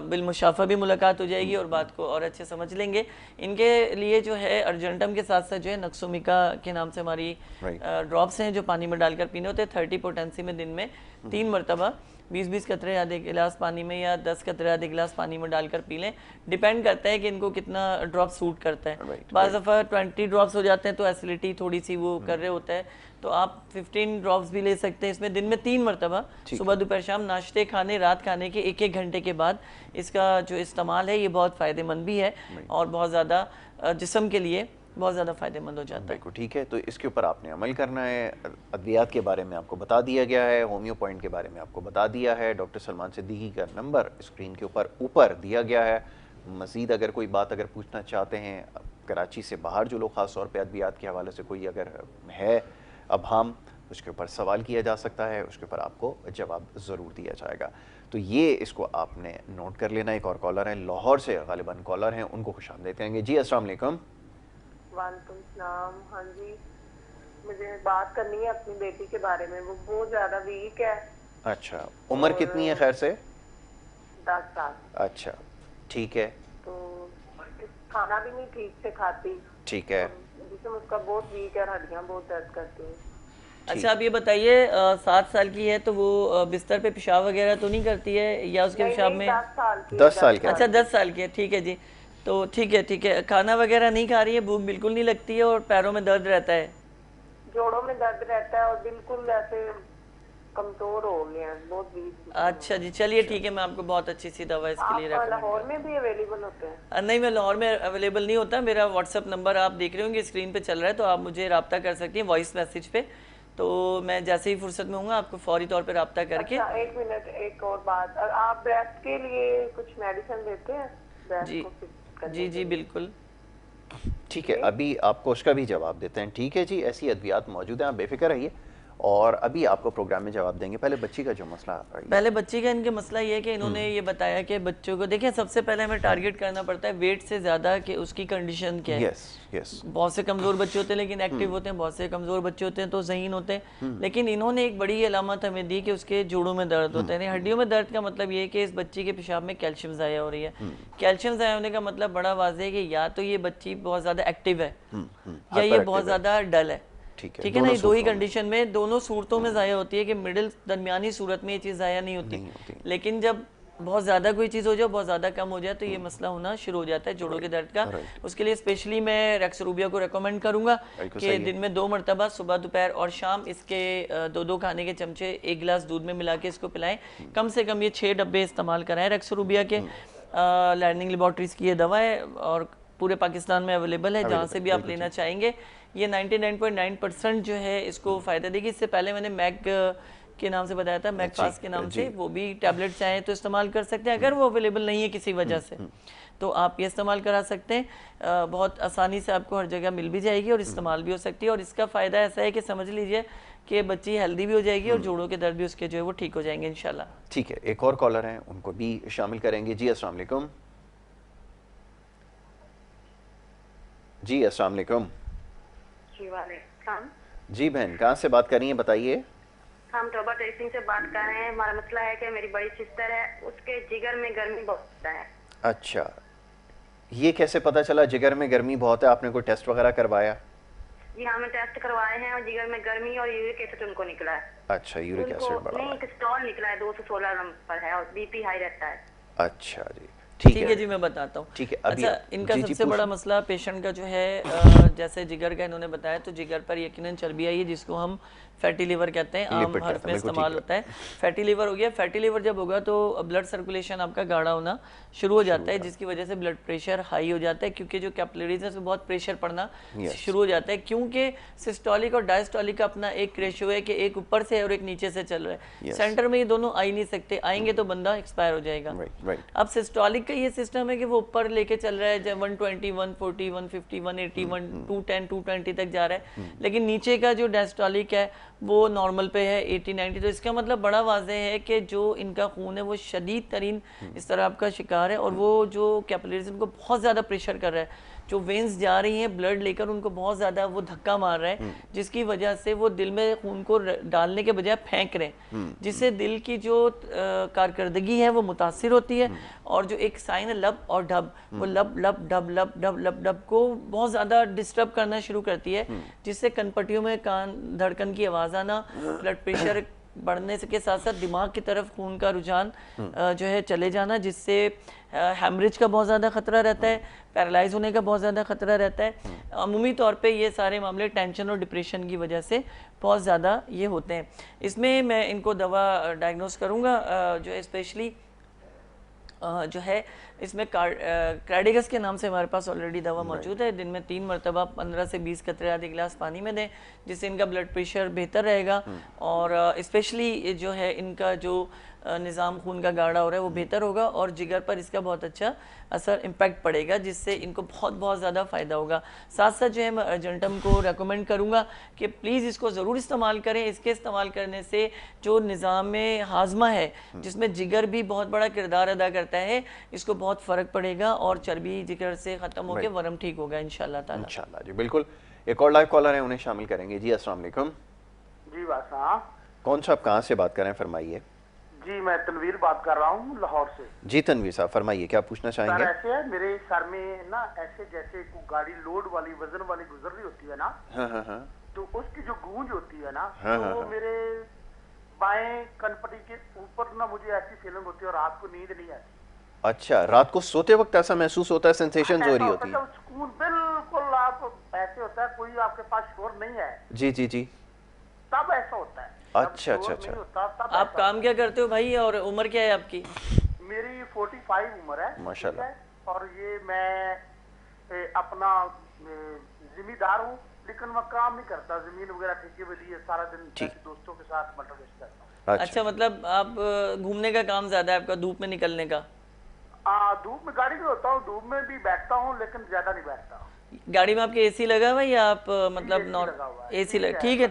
B: बिलमुशाफा भी मुलाकात हो जाएगी और बात को और अच्छे समझ लेंगे। इनके लिए जो है अर्जेंटम के साथ साथ जो है नक्सोमिका के नाम से हमारी ड्रॉप्स हैं जो पानी में डालकर पीने होते हैं। 30 पोटेंसी में दिन में 3 मरतबा 20-20 कतरे आधे गिलास पानी में या 10 कतरे आधे गिलास पानी में डालकर पी लें। डिपेंड करता है कि इनको कितना ड्रॉप सूट करता है। बाज़ दफ़ा 20 ड्रॉप्स हो जाते हैं तो एसिडिटी थोड़ी सी वो कर रहे होता है, तो आप 15 ड्रॉप्स भी ले सकते हैं। इसमें दिन में 3 मरतबा सुबह दोपहर शाम नाश्ते खाने रात खाने के 1-1 घंटे के बाद इसका जो इस्तेमाल है ये बहुत फ़ायदेमंद भी है और बहुत ज़्यादा जिस्म के लिए बहुत ज़्यादा फ़ायदेमंद हो जाता है।
A: बिल्कुल ठीक है, तो इसके ऊपर आपने अमल करना है। अद्वियात के बारे में आपको बता दिया गया है, होम्यो पॉइंट के बारे में आपको बता दिया है। डॉक्टर सलमान सिद्दीकी का नंबर स्क्रीन के ऊपर दिया गया है। मज़ीद अगर कोई बात अगर पूछना चाहते हैं, कराची से बाहर जो लोग ख़ास तौर पर अद्वियात के हवाले से कोई अगर है अभाम, उसके ऊपर सवाल किया जा सकता है, उसके ऊपर आपको जवाब ज़रूर दिया जाएगा। तो ये इसको आपने नोट कर लेना। एक और कॉलर हैं लाहौर से, गालिबन कॉलर हैं, उनको खुशामदीद कहेंगे। जी अस्सलाम वालेकुम।
D: वालेकुम सलाम। हाँ जी, मुझे बात करनी है अपनी बेटी के बारे में, वो बहुत ज़्यादा वीक है।
A: अच्छा, उम्र कितनी है खैर से?
D: 10 साल।
A: अच्छा ठीक है।
D: तो खाना भी नहीं ठीक से खाती।
A: ठीक है।
D: जिसम उसका बहुत वीक है, हड्डियाँ बहुत दर्द करती हैं।
B: अच्छा आप ये बताइए 7 साल की है तो वो बिस्तर पे पेशाब वगैरह तो नहीं करती है या उसके पेशाब में?
A: 10 साल की।
B: अच्छा 10 साल की है, ठीक है जी। तो ठीक है, खाना वगैरह नहीं खा रही है, भूख बिल्कुल नहीं लगती है और पैरों में दर्द रहता है?
D: जोड़ों में दर्द रहता है और बिल्कुल ऐसे कमजोर हो गए हैं, बहुत वीक।
B: अच्छा जी, चलिए ठीक है, मैं आपको बहुत अच्छी सी दवा इसके लिए रेकमेंड
D: लाहौर में भी अवेलेबल होते हैं?
B: नहीं, मैं लाहौर में अवेलेबल नहीं होता। मेरा व्हाट्सअप नंबर आप देख रहे होंगे स्क्रीन पे चल रहा है, तो आप मुझे रब्ता कर सकती हैं वॉइस मैसेज पे। तो मैं जैसे ही फुर्सत में हूँ आपको फौरी तौर पे रब्ता करके।
D: अच्छा, एक मिनट, एक और बात, आप ब्रेस्ट के लिए कुछ मेडिसिन देते हैं?
B: जी जी जी बिल्कुल
A: ठीक है, अभी आपको उसका भी जवाब देते हैं। ठीक है जी, ऐसी अद्वियात मौजूद हैं, आप बेफिक्र रहिए और अभी आपको प्रोग्राम में जवाब देंगे। पहले बच्ची का जो मसला है,
B: पहले बच्ची का इनके मसला ये है कि इन्होंने ये बताया कि बच्चों को देखिए सबसे पहले हमें टारगेट करना पड़ता है वेट से ज़्यादा कि उसकी कंडीशन क्या है।
A: यस यस,
B: बहुत से कमज़ोर बच्चे होते हैं लेकिन एक्टिव होते हैं, बहुत से कमज़ोर बच्चे होते हैं तो ज़हीन होते हैं। लेकिन इन्होंने एक बड़ी अलामत हमें दी कि उसके जोड़ों में दर्द होता है। हड्डियों में दर्द का मतलब ये है कि इस बच्ची के पेशाब में कैल्शियम ज़ाया हो रही है। कैल्शियम ज़ाया होने का मतलब बड़ा वाज़ेह है कि या तो ये बच्ची बहुत ज़्यादा एक्टिव है या ये बहुत ज़्यादा डल है। ठीक है ना, ये दो ही कंडीशन में, दोनों सूरतों में ज़ाया होती है कि मिडिल दरमियानी सूरत में ये चीज़ ज़ाया नहीं होती। लेकिन जब बहुत ज़्यादा कोई चीज़ हो जाए, बहुत ज़्यादा कम हो जाए तो ये मसला होना शुरू हो जाता है जोड़ों के दर्द का। उसके लिए स्पेशली मैं रेक्सरूबिया को रेकमेंड करूँगा कि दिन में 2 मरतबा सुबह दोपहर और शाम इसके 2-2 खाने के चमचे 1 गिलास दूध में मिला के इसको पिलाएं। कम से कम ये 6 डब्बे इस्तेमाल कराएं रेक्सरूबिया के। लर्निंग लेबॉर्ट्रीज़ की ये दवा है और पूरे पाकिस्तान में अवेलेबल है, जहाँ से भी आप लेना चाहेंगे। ये 99.9% जो है इसको फ़ायदा देगी। इससे पहले मैंने मैग के नाम से बताया था, मैगफास्ट के नाम से, वो भी टैबलेट चाहें तो इस्तेमाल कर सकते हैं। अगर वो अवेलेबल नहीं है किसी वजह से तो आप ये इस्तेमाल करा सकते हैं। बहुत आसानी से आपको हर जगह मिल भी जाएगी और इस्तेमाल भी हो सकती है। और इसका फ़ायदा ऐसा है कि समझ लीजिए कि बच्ची हेल्दी भी हो जाएगी और जोड़ों के दर्द भी उसके जो है वो ठीक हो जाएंगे इंशाल्लाह।
A: ठीक है, एक और कॉलर हैं, उनको भी शामिल करेंगे। जी अस्सलाम वालेकुम। जी अस्सलाम वालेकुम। जी बहन, कहाँ से बात कर रही हैं, बताइए।
E: हम टोबा टेस्टिंग से बात कर रहे हैं। हमारा मसला है कि मेरी बड़ी सिस्टर है, उसके जिगर में गर्मी बहुत होता है।
A: अच्छा, ये कैसे पता चला जिगर में गर्मी बहुत है? आपने कोई टेस्ट वगैरह करवाया?
E: जी हमने टेस्ट करवाए हैं और जिगर में गर्मी और यूरिक एसिड उनको निकला है।
A: अच्छा, यूरिक एसिड बढ़ा
E: नहीं, कोलेस्ट्रॉल निकला है 216 नंबर है और बीपी हाई रहता है।
A: अच्छा जी, ठीक है
B: जी, मैं बताता हूँ।
A: ठीक है।
B: अच्छा, इनका सबसे बड़ा मसला पेशेंट का जो है, जैसे जिगर का इन्होंने बताया, तो जिगर पर यकीनन चर्बी आई है जिसको हम फैटी लिवर कहते हैं, आम हर्फ में इस्तेमाल होता है। फैटी लिवर हो गया। फैटी लिवर जब होगा तो ब्लड सर्कुलेशन आपका गाढ़ा होना शुरू हो जाता है, जिसकी वजह से ब्लड प्रेशर हाई हो जाता है, क्योंकि जो कैपिलरीज है उसमें बहुत प्रेशर पड़ना शुरू हो जाता है। क्योंकि सिस्टोलिक और डायस्टोलिक का अपना एक रेशियो है कि एक ऊपर से है और एक नीचे से चल रहा है। सेंटर में ये दोनों आ ही नहीं सकते, आएंगे तो बंदा एक्सपायर हो जाएगा। अब सिस्टोलिक का ये सिस्टम है कि वो ऊपर लेके चल रहा है, जब 120, 140, 150, 180, 210, 220 तक जा रहा है, लेकिन नीचे का जो डायस्टोलिक है वो नॉर्मल पे है 80, 90। तो इसका मतलब बड़ा वाज़ेह है कि जो इनका खून है वो शदीद तरीन इस तरह आपका शिकार है और वो जो कैपिलरीज उनको बहुत ज़्यादा प्रेशर कर रहा है। जो वेन्स जा रही हैं ब्लड लेकर, उनको बहुत ज़्यादा वो धक्का मार रहा है, जिसकी वजह से वो दिल में खून को डालने के बजाय फेंक रहे हैं, जिससे दिल की जो कारकर्दगी है वो मुतासिर होती है। और जो एक साइन है लब और डब, वो लब लब डब लब डब लब डब को बहुत ज़्यादा डिस्टर्ब करना शुरू करती है, जिससे कनपट्टियों में कान धड़कन की आवाज़ आना, ब्लड प्रेशर बढ़ने के साथ साथ दिमाग की तरफ खून का रुझान जो है चले जाना, जिससे हैमरेज का बहुत ज़्यादा ख़तरा रहता है, पैरालाइज होने का बहुत ज़्यादा ख़तरा रहता है। अमूमी तौर पे ये सारे मामले टेंशन और डिप्रेशन की वजह से बहुत ज़्यादा ये होते हैं। इसमें मैं इनको दवा डायग्नोस करूँगा जो है स्पेशली जो है इसमें क्राइडेगस के नाम से हमारे पास ऑलरेडी दवा मौजूद है। दिन में 3 मरतबा 15 से 20 कतरे आधे गिलास पानी में दें, जिससे इनका ब्लड प्रेशर बेहतर रहेगा और स्पेशली जो है इनका जो निज़ाम खून का गाढ़ा हो रहा है वो बेहतर होगा और जिगर पर इसका बहुत अच्छा असर इम्पैक्ट पड़ेगा, जिससे इनको बहुत ज़्यादा फ़ायदा होगा। साथ साथ जो है मैं अर्जेंटम को रेकमेंड करूँगा कि प्लीज़ इसको ज़रूर इस्तेमाल करें। इसके इस्तेमाल करने से जो निज़ाम हाजमा है, जिसमें जिगर भी बहुत बड़ा किरदार अदा करता है, इसको बहुत फ़र्क पड़ेगा और चर्बी जिगर से ख़त्म होकर वरम ठीक होगा इंशाल्लाह ताला।
A: इंशाल्लाह जी, बिल्कुल। एक और लाइव कॉलर है, उन्हें शामिल करेंगे। जी अस्सलाम वालेकुम।
F: जी वासा,
A: कौन सा, आप कहाँ से बात कर रहे हैं, फरमाइए।
F: जी मैं तनवीर बात कर रहा हूँ लाहौर से।
A: जी तनवीर साहब फरमाइए, क्या पूछना चाहेंगे?
F: सर ऐसे है, मेरे सर में ना ऐसे जैसे गाड़ी लोड वाली वजन वाली गुजर रही होती है ना,
A: हाँ,
F: तो उसकी जो गूंज होती है ना,
A: हाँ,
F: तो
A: हाँ,
F: वो मेरे बाएं कनपट्टी के ऊपर ना मुझे ऐसी फीलिंग होती है और रात को नींद नहीं आती।
A: अच्छा, रात को सोते वक्त ऐसा महसूस होता है, सेंसेशन हो रही होती है?
F: सुकून बिल्कुल आप ऐसे होता है कोई आपके पास शोर नहीं है।
A: जी जी जी,
F: तब ऐसा होता है।
A: अच्छा अच्छा अच्छा।
B: आप काम क्या करते हो भाई और उम्र क्या है आपकी?
F: मेरी 45 उम्र है
A: माशाल्लाह।
F: और ये मैं अपना जिम्मेदार हूँ, लेकिन मैं काम नहीं करता, जमीन वगैरह ठेके पे लिए सारा दिन दोस्तों के साथ मटर बेचता हूँ।
B: अच्छा, मतलब आप घूमने का काम ज्यादा है आपका, धूप में निकलने का?
F: धूप में गाड़ी में होता हूँ, धूप में भी बैठता हूँ, लेकिन ज्यादा नहीं बैठता।
B: गाड़ी में आपके एसी लगा हुआ है या आप मतलब नॉन एसी लगा? ठीक है,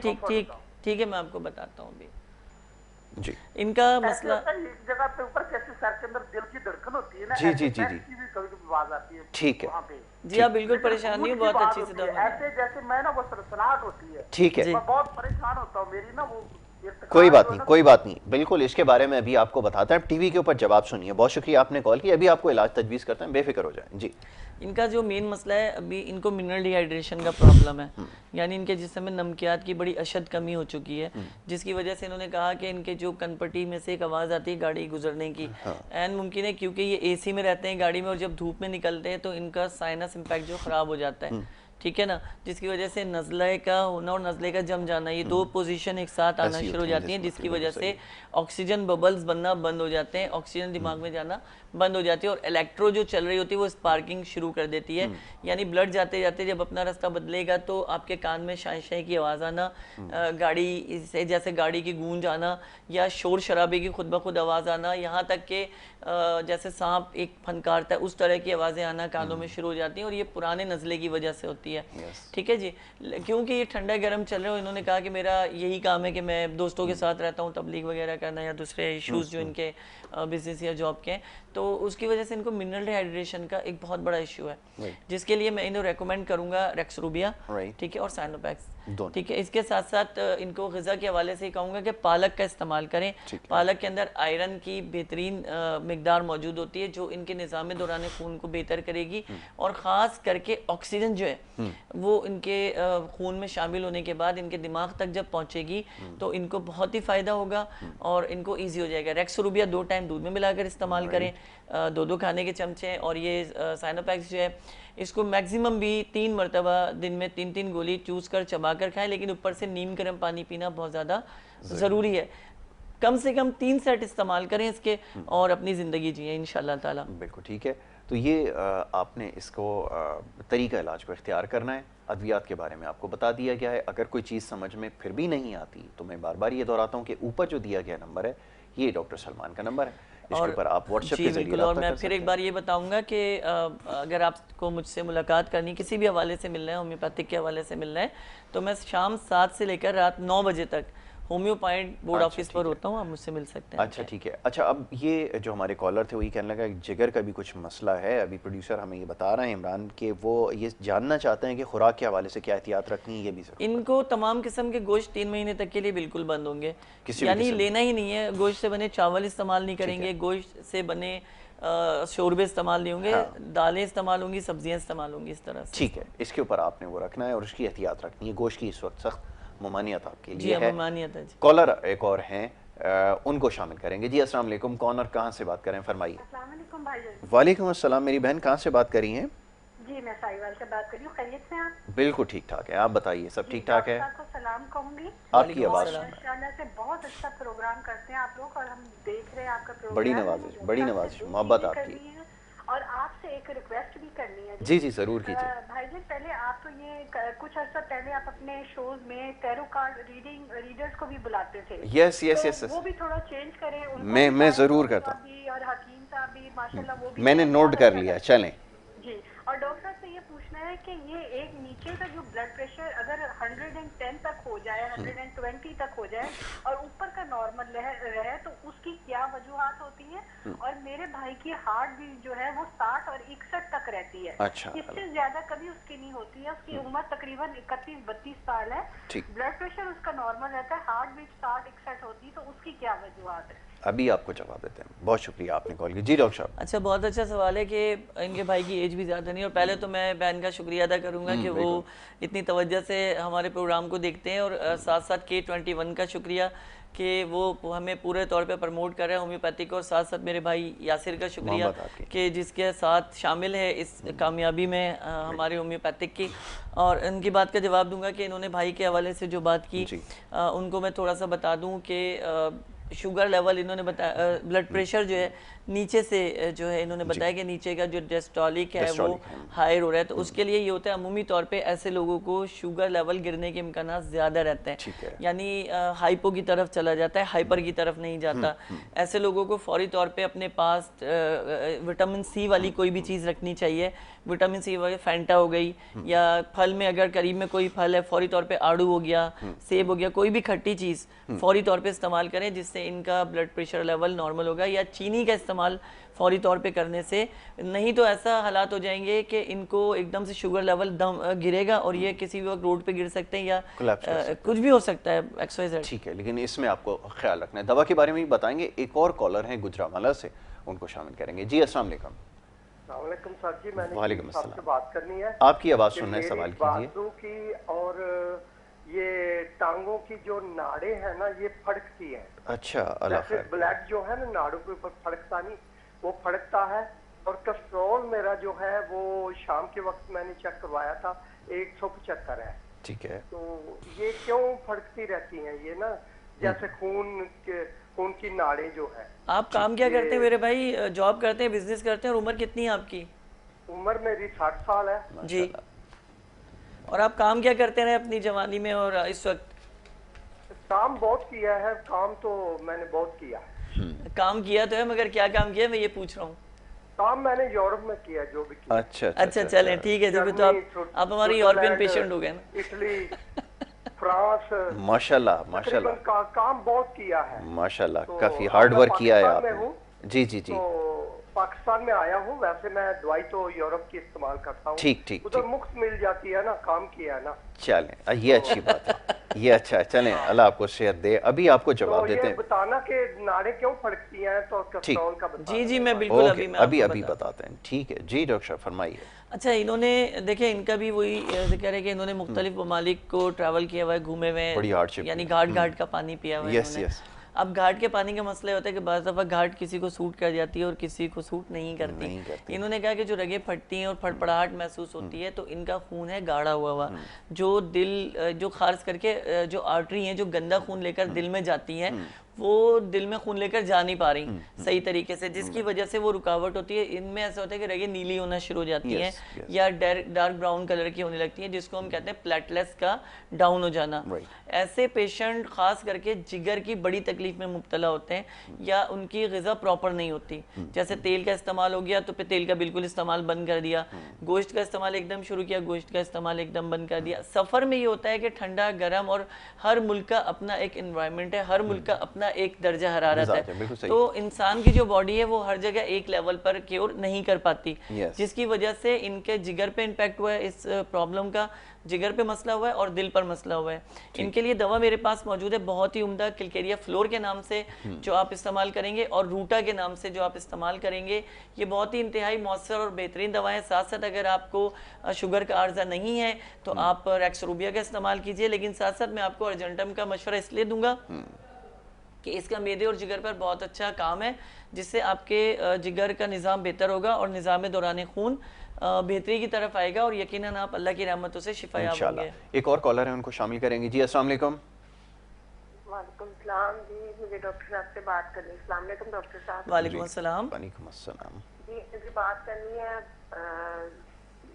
B: ठीक है, मैं आपको बताता हूँ अभी
A: जी
B: इनका
F: ऐसे
B: मसला।
F: होता है, एक जगह पे ऊपर कैसे सर के अंदर दिल की धड़कन होती है ना,
A: जी,
F: ऐसे
A: जी, जी,
F: बैठ
A: जी।
F: की भी कभी कभी आवाज आती है
A: ठीक है।
F: वहाँ पे।
B: जी आप बिल्कुल
F: लेकिन
B: परेशान नहीं हो,
F: खून की
B: बहुत
F: बात
B: अच्छी से
F: होती है,
B: दवा है।
F: ऐसे जैसे मैं ना वो सनसनाहट होती है,
A: ठीक है,
B: जी।
F: मैं बहुत परेशान होता हूँ, मेरी ना वो
A: कोई बात
F: जो है
A: नहीं,
F: ना,
A: कोई बात नहीं, बिल्कुल इसके बारे में अभी आपको बताते हैं। टीवी के ऊपर जवाब सुनिए। बहुत शुक्रिया आपने कॉल किया, अभी आपको इलाज तजवीज़ करते हैं, बेफिक्र हो जाए। जी
B: इनका जो मेन मसला है, अभी इनको मिनरल डिहाइड्रेशन का प्रॉब्लम है, यानी इनके जिस्म में नमकियात की बड़ी अशद कमी हो चुकी है, जिसकी वजह से इन्होंने कहा कि इनके जो कनपट्टी में से एक आवाज़ आती है गाड़ी गुजरने की, एन मुमकिन है क्योंकि ये एसी में रहते हैं गाड़ी में, और जब धूप में निकलते हैं तो इनका साइनस इम्पैक्ट जो ख़राब हो जाता है, ठीक है ना, जिसकी वजह से नज़ले का होना और नज़ले का जम जाना, ये दो पोजीशन एक साथ आना
A: ऐसी
B: शुरू हो
A: होती हैं
B: जाती हैं,
A: जिस्म
B: जिसकी
A: की,
B: वजह
A: बिल्कुल
B: से ऑक्सीजन बबल्स बनना बंद हो जाते हैं, ऑक्सीजन दिमाग में जाना बंद हो जाती है, और इलेक्ट्रो जो चल रही होती है वो स्पार्किंग शुरू कर देती है, यानी ब्लड जाते जाते जब अपना रास्ता बदलेगा तो आपके कान में शाय शाय की आवाज़ आना, गाड़ी से जैसे गाड़ी की गूंज आना, या शोर शराबे की खुद ब खुद आवाज़ आना, यहाँ तक कि जैसे सांप एक फनकारता है उस तरह की आवाज़ें आना कानों में शुरू हो जाती हैं, और ये पुराने नज़ले की वजह से होती है। ठीक है जी, क्योंकि ये ठंडा गर्म चल रहे हो, इन्होंने कहा कि मेरा यही काम है कि मैं दोस्तों के साथ रहता हूँ, तबलीग वगैरह करना या दूसरे इश्यूज़ जो इनके बिजनेस या जॉब के हैं, तो उसकी वजह से इनको मिनरल डिहाइड्रेशन का एक बहुत बड़ा इशू है, जिसके लिए मैं इन्हें रेकमेंड करूँगा रेक्सरूबिया, ठीक है, और साइनोपैक्स, ठीक है। इसके साथ साथ इनको ग़िज़ा के हवाले से कहूँगा कि पालक का इस्तेमाल करें। पालक के अंदर आयरन की बेहतरीन मिकदार मौजूद होती है जो इनके निज़ाम दौरान खून को बेहतर करेगी, और ख़ास करके ऑक्सीजन जो है वो इनके खून में शामिल होने के बाद इनके दिमाग तक जब पहुँचेगी तो इनको बहुत ही फ़ायदा होगा और इनको ईजी हो जाएगा। रेक्सरूबिया 2 टाइम दूध में मिलाकर इस्तेमाल करें, 2-2 खाने के चमचे, और ये साइनोपैक्स जो है इसको मैक्सिमम भी 3 मरतबा दिन में 3-3 गोली चूस कर चबा कर खाएं, लेकिन ऊपर से नीम गर्म पानी पीना बहुत ज़्यादा ज़रूरी है। कम से कम 3 सेट इस्तेमाल करें इसके और अपनी ज़िंदगी जिए इंशाल्लाह ताला।
A: बिल्कुल ठीक है। तो ये आपने इसको तरीका इलाज को इख्तियार करना है। अद्वियात के बारे में आपको बता दिया गया है। अगर कोई चीज़ समझ में फिर भी नहीं आती तो मैं बार बार ये दोहराता हूँ कि ऊपर जो दिया गया नंबर है ये डॉक्टर सलमान का नंबर है, इसके ऊपर आप व्हाट्सएप के जरिए
B: और मैं फिर एक बार ये बताऊंगा कि अगर आपको मुझसे मुलाकात करनी, किसी भी हवाले से मिलना है, होम्योपैथिक के हवाले से मिलना है, तो मैं शाम 7 से लेकर रात 9 बजे तक होम्यो पॉइंट बोर्ड ऑफिस पर होता हूँ, आप मुझसे मिल सकते हैं।
A: अच्छा ठीक है। अच्छा, अब ये जो हमारे कॉलर थे वही कहने लगा जिगर का भी कुछ मसला है। अभी प्रोड्यूसर हमें ये बता रहे हैं इमरान कि वो ये जानना चाहते हैं कि खुराक के हवाले से क्या एहतियात रखनी है, ये भी सर।
B: इनको तमाम किस्म के गोश्त 3 महीने तक के लिए बिल्कुल बंद होंगे, यानी लेना ही नहीं है। गोश्त से बने चावल इस्तेमाल नहीं करेंगे, गोश्त से बने शोरबे इस्तेमाल नहीं होंगे, दालें इस्तेमाल होंगी, सब्जियां इस्तेमाल होंगी, इस तरह से।
A: ठीक है, इसके ऊपर आपने वो रखना है और उसकी एहतियात रखनी है। गोश्त की इस वक्त सख्त ममानियत आपके लिए है।
B: ममानियत है जी।
A: कॉलर एक और हैं, उनको शामिल करेंगे। जी अस्सलाम वालेकुम, कौन और कहाँ से बात करें, फरमाइए।
G: अस्सलाम वालेकुम भाईजान।
A: वालेकुम अस्सलाम, मेरी बहन कहाँ से बात कर रही हैं?
G: जी मैं साहिवाल से बात कर रही हूँ, खैरियत से आप?
A: बिल्कुल ठीक ठाक है, आप बताइए सब ठीक ठाक है?
G: आपको सलाम कहूँगी।
A: आपकी आवाज़
G: माशाल्लाह से बहुत अच्छा प्रोग्राम करते हैं आप लोग, और हम देख रहे हैं आपका प्रोग्राम।
A: बड़ी नवाजिश, बड़ी नवाजिश, मोहब्बत आपकी।
G: और आपसे एक रिक्वेस्ट भी करनी है।
A: जी जी जरूर कीजिए।
G: भाईजान पहले आप तो ये कुछ अर्सा पहले आप अपने शोज में टैरो कार्ड रीडर्स को भी बुलाते थे।
A: यस यस यस,
G: वो भी थोड़ा चेंज करें।
A: मैं जरूर करता हूँ,
G: और हकीम साहब भी माशाल्लाह वो भी
A: मैंने नोट कर लिया। चलें
G: जी। और डॉक्टर साहब से ये पूछना है कि ये एक नीचे का जो ब्लड प्रेशर अगर 110 तक हो जाए, 120 तक हो जाए, और ऊपर का नॉर्मल रहे तो उसकी क्या वजूहात होती है? और मेरे भाई की हार्ट बीट जो है वो 60 और 61 तक रहती है।
A: अच्छा,
G: इससे ज्यादा कभी उसकी नहीं होती है। उसकी उम्र तकरीबन 31-32 साल है। ब्लड प्रेशर उसका नॉर्मल रहता है, हार्ट बीट 60-61 होती है, तो उसकी क्या वजूहात है?
A: अभी आपको जवाब देते हैं। बहुत शुक्रिया आपने कॉल किया। जी डॉक्टर साहब।
B: अच्छा, बहुत अच्छा सवाल है कि इनके भाई की एज भी ज़्यादा नहीं, और पहले तो मैं बहन का शुक्रिया अदा करूँगा कि वो इतनी तवज्जो से हमारे प्रोग्राम को देखते हैं, और साथ साथ K21 का शुक्रिया कि वो हमें पूरे तौर पे प्रमोट कर रहे हैं होम्योपैथिक, और साथ साथ मेरे भाई यासिर का शुक्रिया कि जिसके साथ शामिल है इस कामयाबी में हमारे होम्योपैथिक की। और इनकी बात का जवाब दूंगा कि इन्होंने भाई के हवाले से जो बात की उनको मैं थोड़ा सा बता दूं कि शुगर लेवल इन्होंने बताया, ब्लड प्रेशर जो है नीचे से जो है इन्होंने बताया कि नीचे का जो डिस्टॉलिक है वो हायर हो रहा है, तो उसके लिए ये होता है अमूमी तौर पे ऐसे लोगों को शुगर लेवल गिरने के इम्कान ज़्यादा रहते हैं, यानी हाइपो की तरफ चला जाता है, हाइपर की तरफ नहीं जाता। ऐसे लोगों को फौरी तौर पे अपने पास विटामिन सी वाली कोई भी चीज़ रखनी चाहिए। विटामिन सी वगैरह फैंटा हो गई, या फल में अगर करीब में कोई फल है फौरी तौर पे आड़ू हो गया, सेब हो गया, कोई भी खट्टी चीज़ फौरी तौर पे इस्तेमाल करें जिससे इनका ब्लड प्रेशर लेवल नॉर्मल होगा। या चीनी का इस्तेमाल फौरी तौर पे करने से, नहीं तो ऐसा हालात हो जाएंगे कि इनको एकदम से शुगर लेवल गिरेगा और ये किसी भी वक्त रोड पे गिर सकते हैं या कुछ भी हो सकता है XYZ।
A: ठीक है, लेकिन इसमें आपको ख्याल रखना है। दवा के बारे में भी बताएंगे। एक और कॉलर हैं गुजरावाला से, उनको शामिल करेंगे। जी अस्सलाम वालेकुम।
C: वालेकुम सर जी, मैंने
A: वालेकुम
C: आपसे
A: अस्सलाम।
C: बात करनी है।
A: आपकी आवाज़ सुनना है, सवाल कीजिए।
C: बाजू की और ये टांगों की जो नाड़े हैं ना, ये फड़कती है।
A: अच्छा, अल्लाह
C: जैसे
A: खैर।
C: ब्लड जो है ना नाड़ों के ऊपर फड़कता नहीं, वो फड़कता है। और कोलेस्ट्रॉल मेरा जो है वो शाम के वक्त मैंने चेक करवाया था 175 है।
A: ठीक है,
C: तो ये क्यों फड़कती रहती हैं ये ना, जैसे खून की नाड़ें जो है।
B: आप काम क्या करते हैं मेरे भाई? जॉब करते हैं, बिजनेस करते हैं? और उम्र कितनी है आपकी?
C: उम्र मेरी 60 साल है
B: जी। और आप काम क्या करते रहे अपनी जवानी में और इस वक्त?
C: काम बहुत किया है, काम तो मैंने बहुत किया है।
B: काम किया तो है, मगर क्या काम किया मैं ये पूछ रहा हूँ।
C: काम मैंने यूरोप में किया, जो भी किया।
B: अच्छा चलें, ठीक है जी। तो आप हमारी यूरोपियन पेशेंट हो गए ना।
C: इटली, फ्रांस,
A: माशाल्लाह माशाल्लाह,
C: काम बहुत किया है
A: माशाल्लाह,
C: तो
A: काफी हार्ड वर्क किया है
C: पाकिस्तान में
A: आपने।
C: हूँ।
A: जी जी जी।
C: तो पाकिस्तान में आया हूँ। वैसे मैं दवाई तो यूरोप की इस्तेमाल करता हूँ।
A: ठीक ठीक
C: उधर
A: ठीक।
C: मुफ्त मिल जाती है ना, काम किया है ना।
A: चलें, ये अच्छी बात है, ये अच्छा है। चलें, अल्लाह आपको सेहत दे। अभी आपको जवाब
C: तो
A: देते
C: ये
A: हैं।
C: बताना कि नाड़े क्यों फड़कती हैं, तो कोलेस्ट्रॉल का बताना।
B: जी जी, मैं बिल्कुल
A: ओके, अभी बताते हैं। ठीक है जी डॉक्टर साहब, फरमाइए।
B: अच्छा, इन्होंने देखिए इनका भी वही कह रहे हैं कि इन्होंने मुख्तलिफ ममालिक को ट्रैवल किया हुआ है, घूमे हुए
A: बड़ी
B: हैं,
A: हार्डशिप
B: यानी घाट का पानी पिया हुआ है
A: यस
B: इन्होंने।
A: यस।
B: अब घाट के पानी का मसला होता है कि बाज़ दफ़ा घाट किसी को सूट कर जाती है और किसी को सूट नहीं करती। इन्होंने कहा कि जो रगें फटती हैं और फड़फड़ाहट महसूस होती है, तो इनका खून है गाढ़ा हुआ जो दिल, जो खास करके जो आर्टरी हैं जो गंदा खून लेकर दिल में जाती हैं, वो दिल में खून लेकर जा नहीं पा रही सही तरीके से, जिसकी वजह से वो रुकावट होती है। इनमें ऐसा होता है कि रगें नीली होना शुरू हो जाती हैं या डार्क ब्राउन कलर की होने लगती हैं, जिसको हम कहते हैं प्लेटलेट्स का डाउन हो जाना। ऐसे पेशेंट खास करके जिगर की बड़ी तकलीफ में मुब्तला होते हैं, या उनकी ग़िज़ा प्रॉपर नहीं होती। जैसे तेल का इस्तेमाल हो गया तो फिर तेल का बिल्कुल इस्तेमाल बंद कर दिया, गोश्त का इस्तेमाल एकदम शुरू किया, गोश्त का इस्तेमाल एकदम बंद कर दिया। सफ़र में ये होता है कि ठंडा गर्म, और हर मुल्क का अपना एक इन्वायरमेंट है, हर मुल्क का अपना एक दर्जा हरारत है। तो इंसान की जो बॉडी है वो हर जगह एक लेवल पर क्योर नहीं कर पाती, जिसकी वजह से इनके जिगर पे इम्पैक्ट हुआ है, इस प्रॉब्लम का जिगर पे मसला हुआ है और दिल पर मसला हुआ है। इनके लिए दवा मेरे पास मौजूद है, बहुत ही उम्दा, किलकेरिया फ्लोर के नाम से जो आप इस्तेमाल करेंगे और रूटा के नाम से जो आप इस्तेमाल करेंगे, ये बहुत ही इंतहाई मौसर और बेहतरीन दवाएं। साथ साथ अगर आपको शुगर का आर्जा नहीं है तो आप रेक्सरूबिया का इस्तेमाल कीजिए, लेकिन साथ साथ मैं आपको अर्जेंटम का मशवरा इसलिए दूंगा कि इसका मैदे और जिगर पर बहुत अच्छा काम है, जिससे आपके जिगर का निज़ाम बेहतर होगा और निज़ाम दौरान खून बेहतरी की तरफ आएगा, और यकीनन आप अल्लाह की रहमतों से शिफायाब होंगे।
A: एक और कॉलर है, उनको शामिल करेंगे। जी अस्सलाम वालेकुम।
D: वालेकुम सलाम जी, मुझे डॉक्टर साहब से बात करनी है। अस्सलाम वालेकुम डॉक्टर साहब।
B: वालेकुम अस्सलाम।
A: वालेकुम अस्सलाम
D: जी, मुझे बात करनी है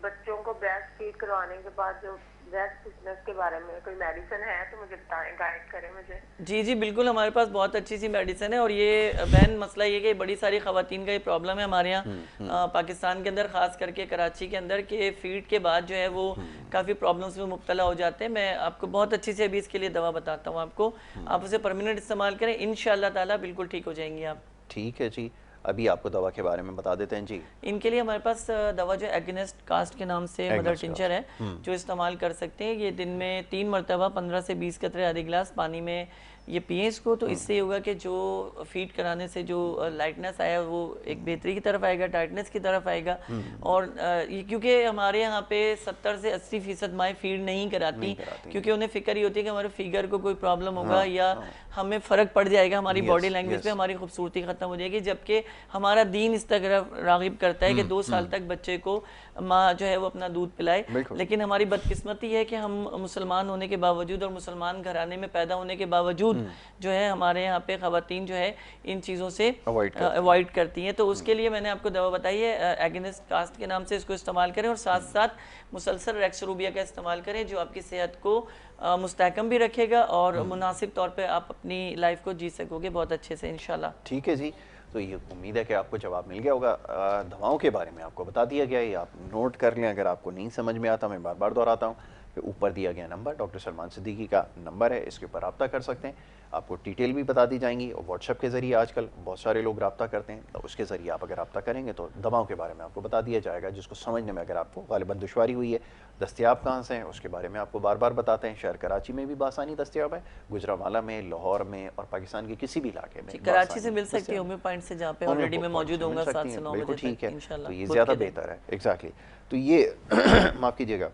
D: बच्चों को ब्रेस्ट फीड करवाने के बाद जो ब्रेस्ट फिटनेस के बारे में कोई मेडिसिन है तो मुझे बताएं, गाइड करें मुझे।
B: जी जी बिल्कुल, हमारे पास बहुत अच्छी सी मेडिसिन है, और ये बहन मसला ये कि बड़ी सारी ख़वातीन का ये प्रॉब्लम है हमारे यहाँ पाकिस्तान के अंदर, ख़ास करके कराची के अंदर, कि फीड के बाद जो है वो काफ़ी प्रॉब्लम्स में मुब्तला हो जाते हैं। मैं आपको बहुत अच्छी से अभी इसके लिए दवा बताता हूँ आपको, आप उसे परमानेंट इस्तेमाल करें, इंशाअल्लाह ताला बिल्कुल ठीक हो जाएंगी आप।
A: ठीक है जी, अभी आपको दवा के बारे में बता देते हैं जी।
B: इनके लिए हमारे पास दवा जो एग्नेस्ट कास्ट के नाम से मदर टिंचर है, जो इस्तेमाल कर सकते हैं। ये दिन में 3 मरतबा 15 से 20 कतरे आधे गिलास पानी में ये पिए इसको, तो इससे होगा कि जो फीड कराने से जो लाइटनेस आया वो एक बेहतरी की तरफ आएगा, टाइटनेस की तरफ आएगा। और ये क्योंकि हमारे यहाँ पे 70 से 80% माएँ फीड नहीं कराती, क्योंकि उन्हें फिक्र ही होती है कि हमारे फिगर को कोई प्रॉब्लम होगा या हमें फ़र्क पड़ जाएगा, हमारी बॉडी लैंग्वेज पे हमारी खूबसूरती ख़त्म हो जाएगी। जबकि हमारा दीन इस तरफ राग़िब करता है कि 2 साल तक बच्चे को माँ जो है वो अपना दूध पिलाए, लेकिन हमारी बदकिस्मती है कि हम मुसलमान होने के बावजूद और मुसलमान घराने में पैदा होने के बावजूद जो है हमारे यहाँ पे ख़वातीन जो है इन चीज़ों से
A: अवॉइड
B: करती हैं। तो उसके लिए मैंने आपको दवा बताई है, एगेनिस्ट कास्ट के नाम से इसको इस्तेमाल करें और साथ साथ मुसलसल रेक्सरूबिया का इस्तेमाल करें, जो आपकी सेहत को मुस्तहकम भी रखेगा और मुनासिब तौर पे आप अपनी लाइफ को जी सकोगे बहुत अच्छे से इंशाल्लाह।
A: ठीक है जी, तो ये उम्मीद है कि आपको जवाब मिल गया होगा। दवाओं के बारे में आपको बता दिया गया है, ये आप नोट कर लें। अगर आपको नहीं समझ में आता, मैं बार बार दोहराता हूँ कि ऊपर दिया गया नंबर डॉक्टर सलमान सिद्दीकी का नंबर है, इसके ऊपर रब्ता कर सकते हैं। आपको डिटेल भी बता दी जाएंगी और व्हाट्सएप के ज़रिए आजकल बहुत सारे लोग रब्ता करते हैं, तो उसके ज़रिए आप अगर रब्ता करेंगे तो दवाओं के बारे में आपको बता दिया जाएगा, जिसको समझने में अगर आपको गालिबन दुश्वारी हुई है। दस्तियाब कहाँ से हैं उसके बारे में आपको बार बार बताते हैं। शहर कराची में भी बासानी दस्तियाब है, गुजरावाला में, लाहौर में और पाकिस्तान के किसी भी इलाके में।
B: कराची से मिल सकती है होम्यो पॉइंट से, जहाँ पे ऑलरेडी मैं मौजूद होऊंगा 7 से 9 बजे
A: ठीक है,
B: इंशाल्लाह।
A: तो ये ज़्यादा बेहतर है। एग्जैक्टली, तो ये माफ़ कीजिएगा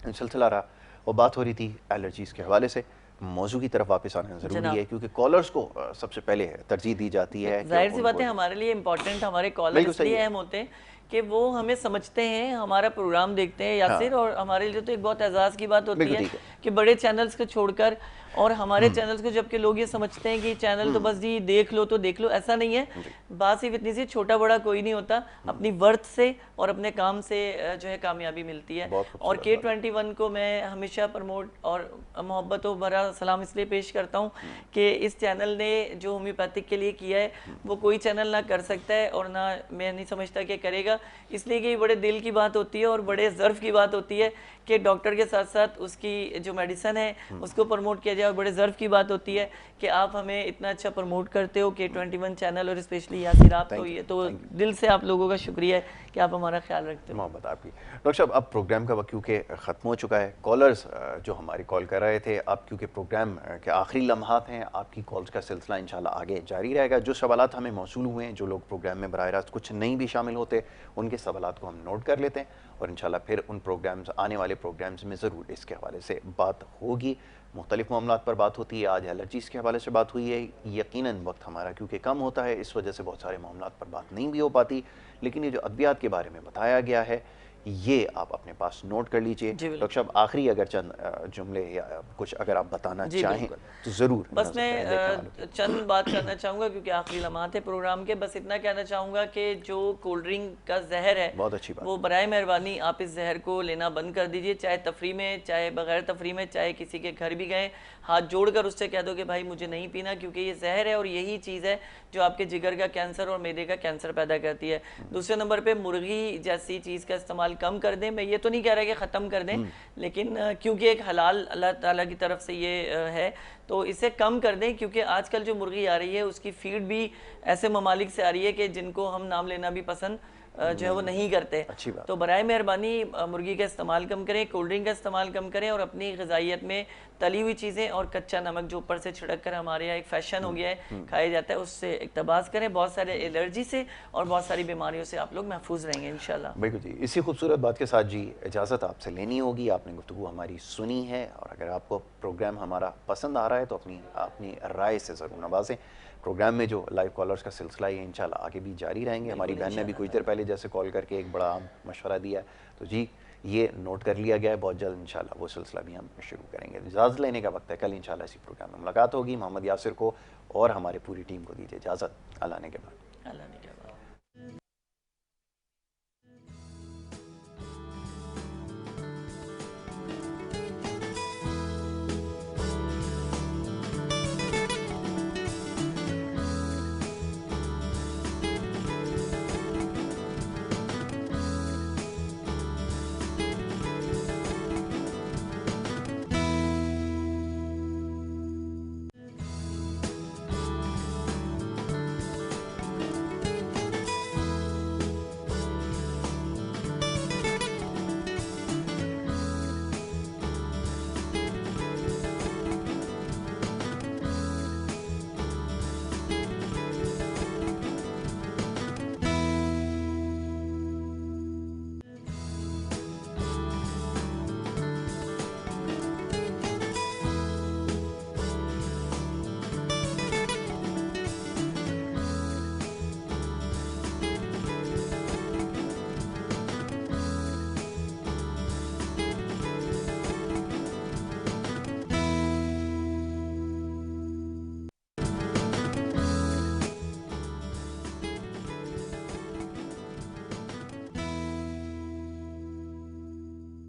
A: सिलसिला रहा और बात हो रही थी एलर्जीज़ के हवाले से। मौजू की तरफ वापस आना ज़रूरी है क्योंकि कॉलर्स को सबसे पहले तरजीह दी जाती है।
B: जाहिर सी बात है हमारे लिए इम्पोर्टेंट, हमारे कॉलर इसलिए अहम होते हैं कि वो हमें समझते हैं, हमारा प्रोग्राम देखते हैं यासिर, और हमारे लिए तो एक बहुत एजाज़ की बात होती है कि बड़े चैनल्स को छोड़कर और हमारे चैनल्स को, जबकि लोग ये समझते हैं कि चैनल तो बस जी देख लो तो देख लो, ऐसा नहीं है। बात सिर्फ इतनी सी, छोटा बड़ा कोई नहीं होता, अपनी वर्थ से और अपने काम से जो है कामयाबी मिलती है। और K21 को मैं हमेशा प्रमोट और मोहब्बत भरा सलाम इसलिए पेश करता हूँ कि इस चैनल ने जो होम्योपैथिक के लिए किया है वो कोई चैनल ना कर सकता है और ना मैं नहीं समझता कि करेगा, इसलिए कि बड़े दिल की बात होती है और बड़े ज़र्फ़ की बात होती है कि डॉक्टर के साथ साथ उसकी जो मेडिसन है उसको प्रमोट किया जाए। और बड़े ज़र्फ़ की बात होती है कि आप हमें इतना अच्छा प्रमोट करते हो K21 चैनल और स्पेशली यासिर आप, तो ये तो दिल से आप लोगों का शुक्रिया है कि आप हमारा ख्याल रखते हो।
A: मोहब्बत आपकी। डॉक्टर साहब, अब प्रोग्राम का वक्त क्योंकि ख़त्म हो चुका है, कॉलर्स जो हमारी कॉल कर रहे थे, अब क्योंकि प्रोग्राम के आखिरी लम्हात हैं, आपकी कॉल्स का सिलसिला इंशाल्लाह आगे जारी रहेगा। जो सवालात हमें मौसूल हुए हैं, जो लोग प्रोग्राम में बराह रास्त कुछ नहीं भी शामिल होते, उनके सवालात को हम नोट कर लेते हैं और इंशाल्लाह फिर उन प्रोग्राम्स, आने वाले प्रोग्राम्स में ज़रूर इसके हवाले से बात होगी। मुख्तलिफ मामलात पर बात होती है, आज एलर्जीज़ के हवाले से बात हुई है। यकीनन वक्त हमारा क्योंकि कम होता है, इस वजह से बहुत सारे मामलात पर बात नहीं भी हो पाती, लेकिन ये जो अद्वियात के बारे में बताया गया है ये आप अपने पास नोट कर लीजिए। डॉक्टर साहब, आखिरी अगर चंद जुमले या कुछ अगर आप बताना चाहें तो ज़रूर।
B: बस मैं चंद बात करना चाहूँगा क्योंकि आखिरी लम्हात है प्रोग्राम के। बस इतना कहना चाहूँगा कि जो कोल्ड ड्रिंक का जहर है,
A: बहुत अच्छी बात,
B: वो बराए मेहरबानी आप इस जहर को लेना बंद कर दीजिए, चाहे तफरी में, चाहे बगैर तफरी में, चाहे किसी के घर भी गए, हाथ जोड़कर उससे कह दो कि भाई मुझे नहीं पीना, क्योंकि ये जहर है और यही चीज़ है जो आपके जिगर का कैंसर और मैदे का कैंसर पैदा करती है। दूसरे नंबर पे मुर्गी जैसी चीज़ का इस्तेमाल कम कर दें। मैं ये तो नहीं कह रहा कि ख़त्म कर दें, लेकिन क्योंकि एक हलाल अल्लाह ताला की तरफ से ये है तो इसे कम कर दें, क्योंकि आजकल जो मुर्गी आ रही है उसकी फीड भी ऐसे ममालिक से आ रही है कि जिनको हम नाम लेना भी पसंद जो है वो नहीं करते। तो बराए मेहरबानी मुर्गी का इस्तेमाल कम करें, कोल्ड ड्रिंक का इस्तेमाल कम करें और अपनी ग़िज़ाइयत में तली हुई चीज़ें और कच्चा नमक जो ऊपर से छिड़क कर हमारे यहाँ एक फ़ैशन हो गया है खाया जाता है, उससे इक़्तिबास करें। बहुत सारे एलर्जी से और बहुत सारी बीमारियों से आप लोग महफूज रहेंगे इंशाल्लाह।
A: बिल्कुल जी, इसी खूबसूरत बात के साथ जी इजाज़त आपसे लेनी होगी। आपने गुफ्तगू हमारी सुनी है और अगर आपको प्रोग्राम हमारा पसंद आ रहा है तो अपनी राय से ज़रूर नवाजें। प्रोग्राम में जो लाइव कॉलर्स का सिलसिला है इंशाल्लाह आगे भी जारी रहेंगे। हमारी बहन ने भी कुछ देर पहले जैसे कॉल करके एक बड़ा मशवरा दिया, तो जी ये नोट कर लिया गया है। बहुत जल्द इंशाल्लाह वो सिलसिला भी हम शुरू करेंगे। इजाज़त लेने का वक्त है, कल इंशाल्लाह इसी प्रोग्राम में मुलाकात होगी। मोहम्मद यासिर को और हमारे पूरी टीम को दीजिए इजाज़त। अल्लाह ने के बाद।